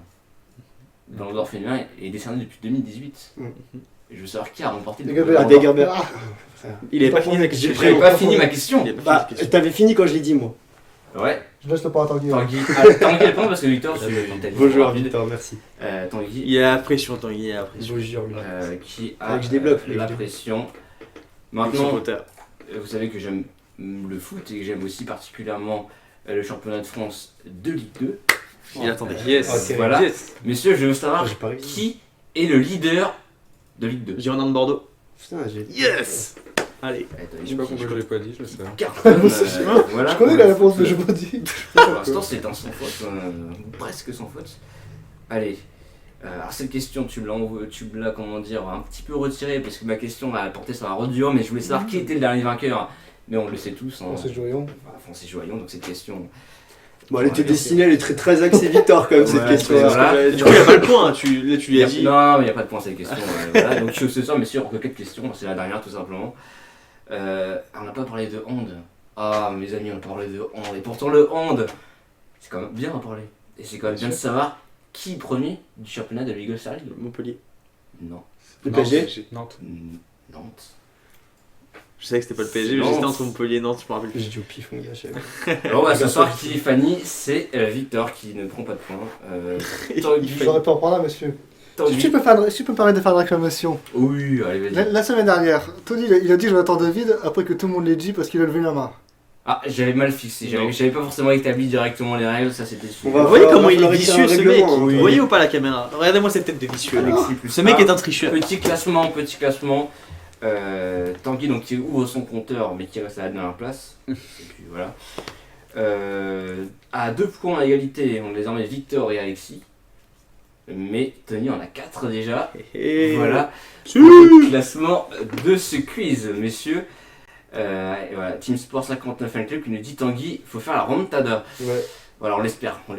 Le Ballon d'Or féminin est décerné depuis 2018. Et je veux savoir qui a remporté le Dagobert. Ah, Dagobert. Ah, Il avait pas fini la question. J'avais pas fini ma question. Il a pas fini Bah, la question. t'avais fini quand je l'ai dit, moi. Ouais, Je laisse le point à Tanguy. Tanguy. Tanguy répond parce que Victor, tu t'as dit Beau joueur, rapide. Victor, merci. Tanguy, Il a la pression, Tanguy, il a la pression. Je vous jure, lui. qui a Fallait que je débloque, la fallait que je pression. Son Maintenant, poteur. vous savez que j'aime le foot et que j'aime aussi particulièrement le championnat de France de Ligue 2. Il attendait. Yes. Ok. Voilà. Yes. Messieurs, je veux Ah, savoir j'ai pas révisé. qui est le leader de Ligue 2. Girondin de Bordeaux. Putain, j'ai. Yes. Allez. Je sais pas pourquoi je l'ai pas dit, je sais. Cartonne, voilà. Je connais la réponse, mais je pas dit. Pour l'instant, c'est un sans faute, presque sans faute. Allez. Alors cette question, tu me l'as, comment dire, un petit peu retirée parce que ma question a porté sur un Rodiohan, mais je voulais savoir qui était le dernier vainqueur. Mais on le sait tous. Hein. Francis Joyon. Voilà, Francis Joyon, donc cette question. Bon, elle était destinée, elle est très axée Victor quand même cette Ouais, question. voilà. Du coup, il n'y a pas le point, hein. Tu lui as dit. Non, mais il n'y a pas de point à cette question. Voilà. Donc ce soir, mais sûr, que 4 questions, c'est la dernière tout simplement. On n'a pas parlé de hand. Ah, mes amis, on a parlé de hand. Et pourtant, le hand, c'est quand même bien à parler. Et c'est quand même bien de savoir qui est premier du championnat de League of League. Montpellier. Non. Le PSG. Nantes. Nantes. Je savais que c'était pas le PSG, mais Nantes. j'étais entre Montpellier et Nantes, je me rappelle J'ai plus. dit au pif, mon gars, je sais. Alors, ce soir, qui Fanny, c'est Victor qui ne prend pas de points. J'aurais pas en prendre là, monsieur. Si tu peux me permettre de faire une réclamation. Oui, allez, vas-y. La semaine dernière, Tony il a dit Jonathan David après que tout le monde l'ait dit parce qu'il a levé la main. Ah, j'avais mal fixé, Non. j'avais pas forcément établi directement les règles, ça c'était sûr. On va Vous voyez falloir- comment il est falloir écrire un vicieux ce mec règlement, hein. Vous voyez ou pas la caméra Regardez-moi cette tête de vicieux. Alexis plus Ce mec un. est un tricheur. Petit classement. Tanguy donc, qui ouvre son compteur mais qui reste à la dernière place. Et puis voilà. À 2 points à égalité, on a désormais Victor et Alexis. Mais Tony en a 4 déjà. Et Voilà. Pour le classement de ce quiz, messieurs. Et voilà, Team Sport 59 Fan Club qui nous dit Tanguy, il faut faire la remontada. Ouais, Voilà, on l'espère à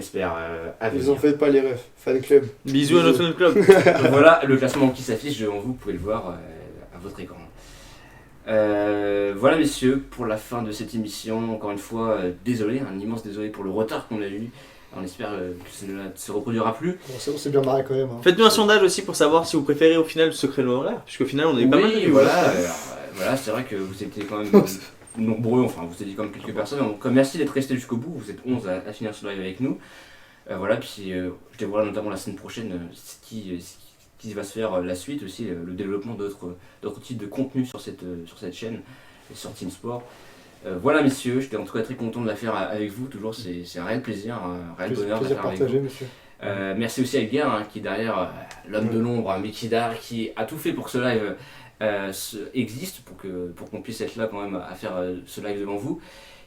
ils venir. en faites pas les refs. Fan club. Bisous à notre club. Voilà le classement qui s'affiche devant vous, vous pouvez le voir à votre écran. Voilà messieurs, pour la fin de cette émission, encore une fois, désolé, un immense désolé pour le retard qu'on a eu. On espère que ça ne se reproduira plus. Bon, on s'est bien marré quand même. Hein. Faites-nous un sondage aussi pour savoir si vous préférez au final ce créneau horaire, puisqu'au final on est pas mal. Oui, voilà, voilà, c'est vrai que vous étiez quand même nombreux, enfin vous étiez quand même quelques personnes. Donc merci d'être restés jusqu'au bout, vous êtes 11 à finir ce live avec nous. Voilà, puis je dévoilerai notamment la semaine prochaine ce qui va se faire la suite aussi, le développement d'autres types de contenus sur cette chaîne et sur Team Sport. Voilà messieurs, j'étais en tout cas très content de la faire avec vous, toujours c'est un réel plaisir, un réel bonheur de la Plaisir faire avec partagé, vous. monsieur. Merci aussi à Edgar qui est derrière l'homme de l'ombre, Mikidar, qui a tout fait pour que ce live existe, pour qu'on puisse être là quand même à faire ce live devant vous,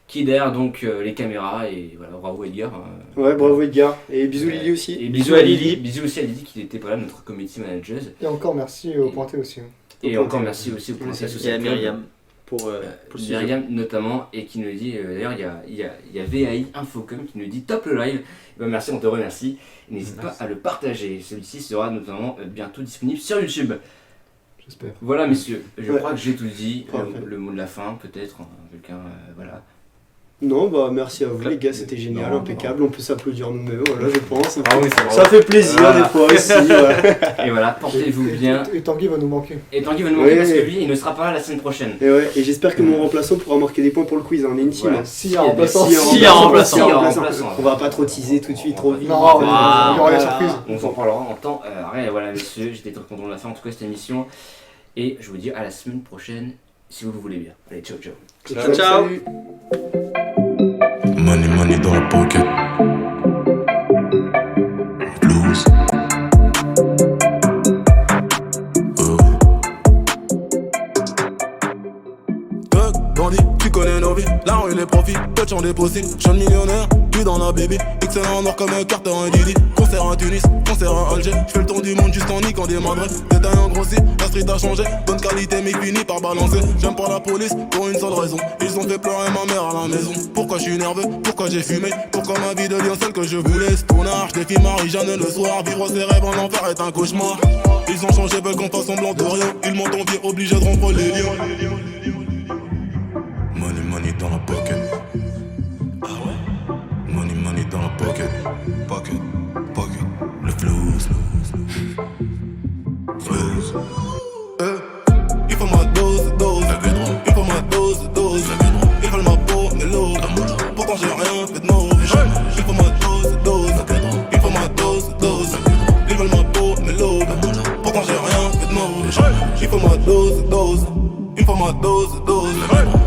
qui est derrière donc les caméras, et voilà, bravo Edgar. Ouais, bravo Edgar. Et bisous Lily aussi. Et bisous à Lily, bisous aussi à Lily qui n'était pas là, notre community manager. Et encore merci au pointé aussi. Hein. Et Au encore Pointé. merci aussi au Pointé Et à Associatif. Myriam pour le sujet. Myriam notamment, et qui nous dit, d'ailleurs il y a VAI Infocom qui nous dit top le live. Eh ben, merci, on te remercie. N'hésite pas à le partager. Celui-ci sera notamment bientôt disponible sur YouTube. J'espère. Voilà messieurs, je Ouais. crois que j'ai tout dit. Parfait. Le mot de la fin peut-être, quelqu'un, voilà. Non, bah merci à vous les gars, c'était génial, Non, impeccable. On peut s'applaudir nous-mêmes, voilà, je pense. Ah oui, c'est vrai. Ça fait plaisir Voilà. des fois aussi. Ouais. Et voilà, portez-vous bien. Et Tanguy va nous manquer. Et Tanguy va nous manquer Oui. parce que lui, il ne sera pas là la semaine prochaine. Et ouais, et j'espère que mon remplaçant pourra marquer des points pour le quiz, hein, on est une team. Voilà. hein. S'il y a un remplaçant. S'il y a un remplaçant. S'il y a un remplaçant. On va pas trop teaser tout de suite, trop vite. Non, Ah, il y aura la surprise. On s'en parlera en temps réel. Voilà, messieurs, j'étais très content de la fin en tout cas cette émission. Et je vous dis à la semaine prochaine, si vous le voulez bien. Allez, ciao, ciao. Ciao, ciao. Salut. Money dans la pocket. Blues. Oh. Thug, bandit, tu connais nos vies. La rue, les profits, touch en déposit. Jeune millionnaire, tu dans la baby. Excellent en or comme un Carter, un Didi. Concert à Tunis, concert à Alger. J'fais le tour du monde juste en niquant des madres. Détail en grossi, la street a changé. Bonne qualité, mais fini par balancer. J'aime pas la police pour une seule raison. Ils ont fait pleurer ma mère à la maison. Pourquoi je suis nerveux, pourquoi j'ai fumé, pourquoi ma vie devient celle que je voulais. Stonard, j'défie Marie-Jeanne le soir. Vivre ses rêves en enfer est un cauchemar. Ils ont changé, veulent qu'on fasse semblant de rien. Ils m'ont envié, obligé de rompre les liens. Money dans la pocket. Ah ouais? Money dans la pocket. Pocket. Le flouze. Flouze. Il faut ma dose. Il faut ma dose. Ils veulent ma peau, mais l'eau. Pourtant j'ai rien fait de mauvais. Il faut ma dose. Il faut ma dose. Ils veulent ma peau, mais l'eau. Pourtant j'ai rien fait de mauvais. Il faut ma dose. Il faut ma dose.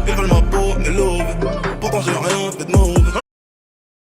Ils veulent ma peau, mais l'eau. Pourtant j'ai rien fait de mauvais.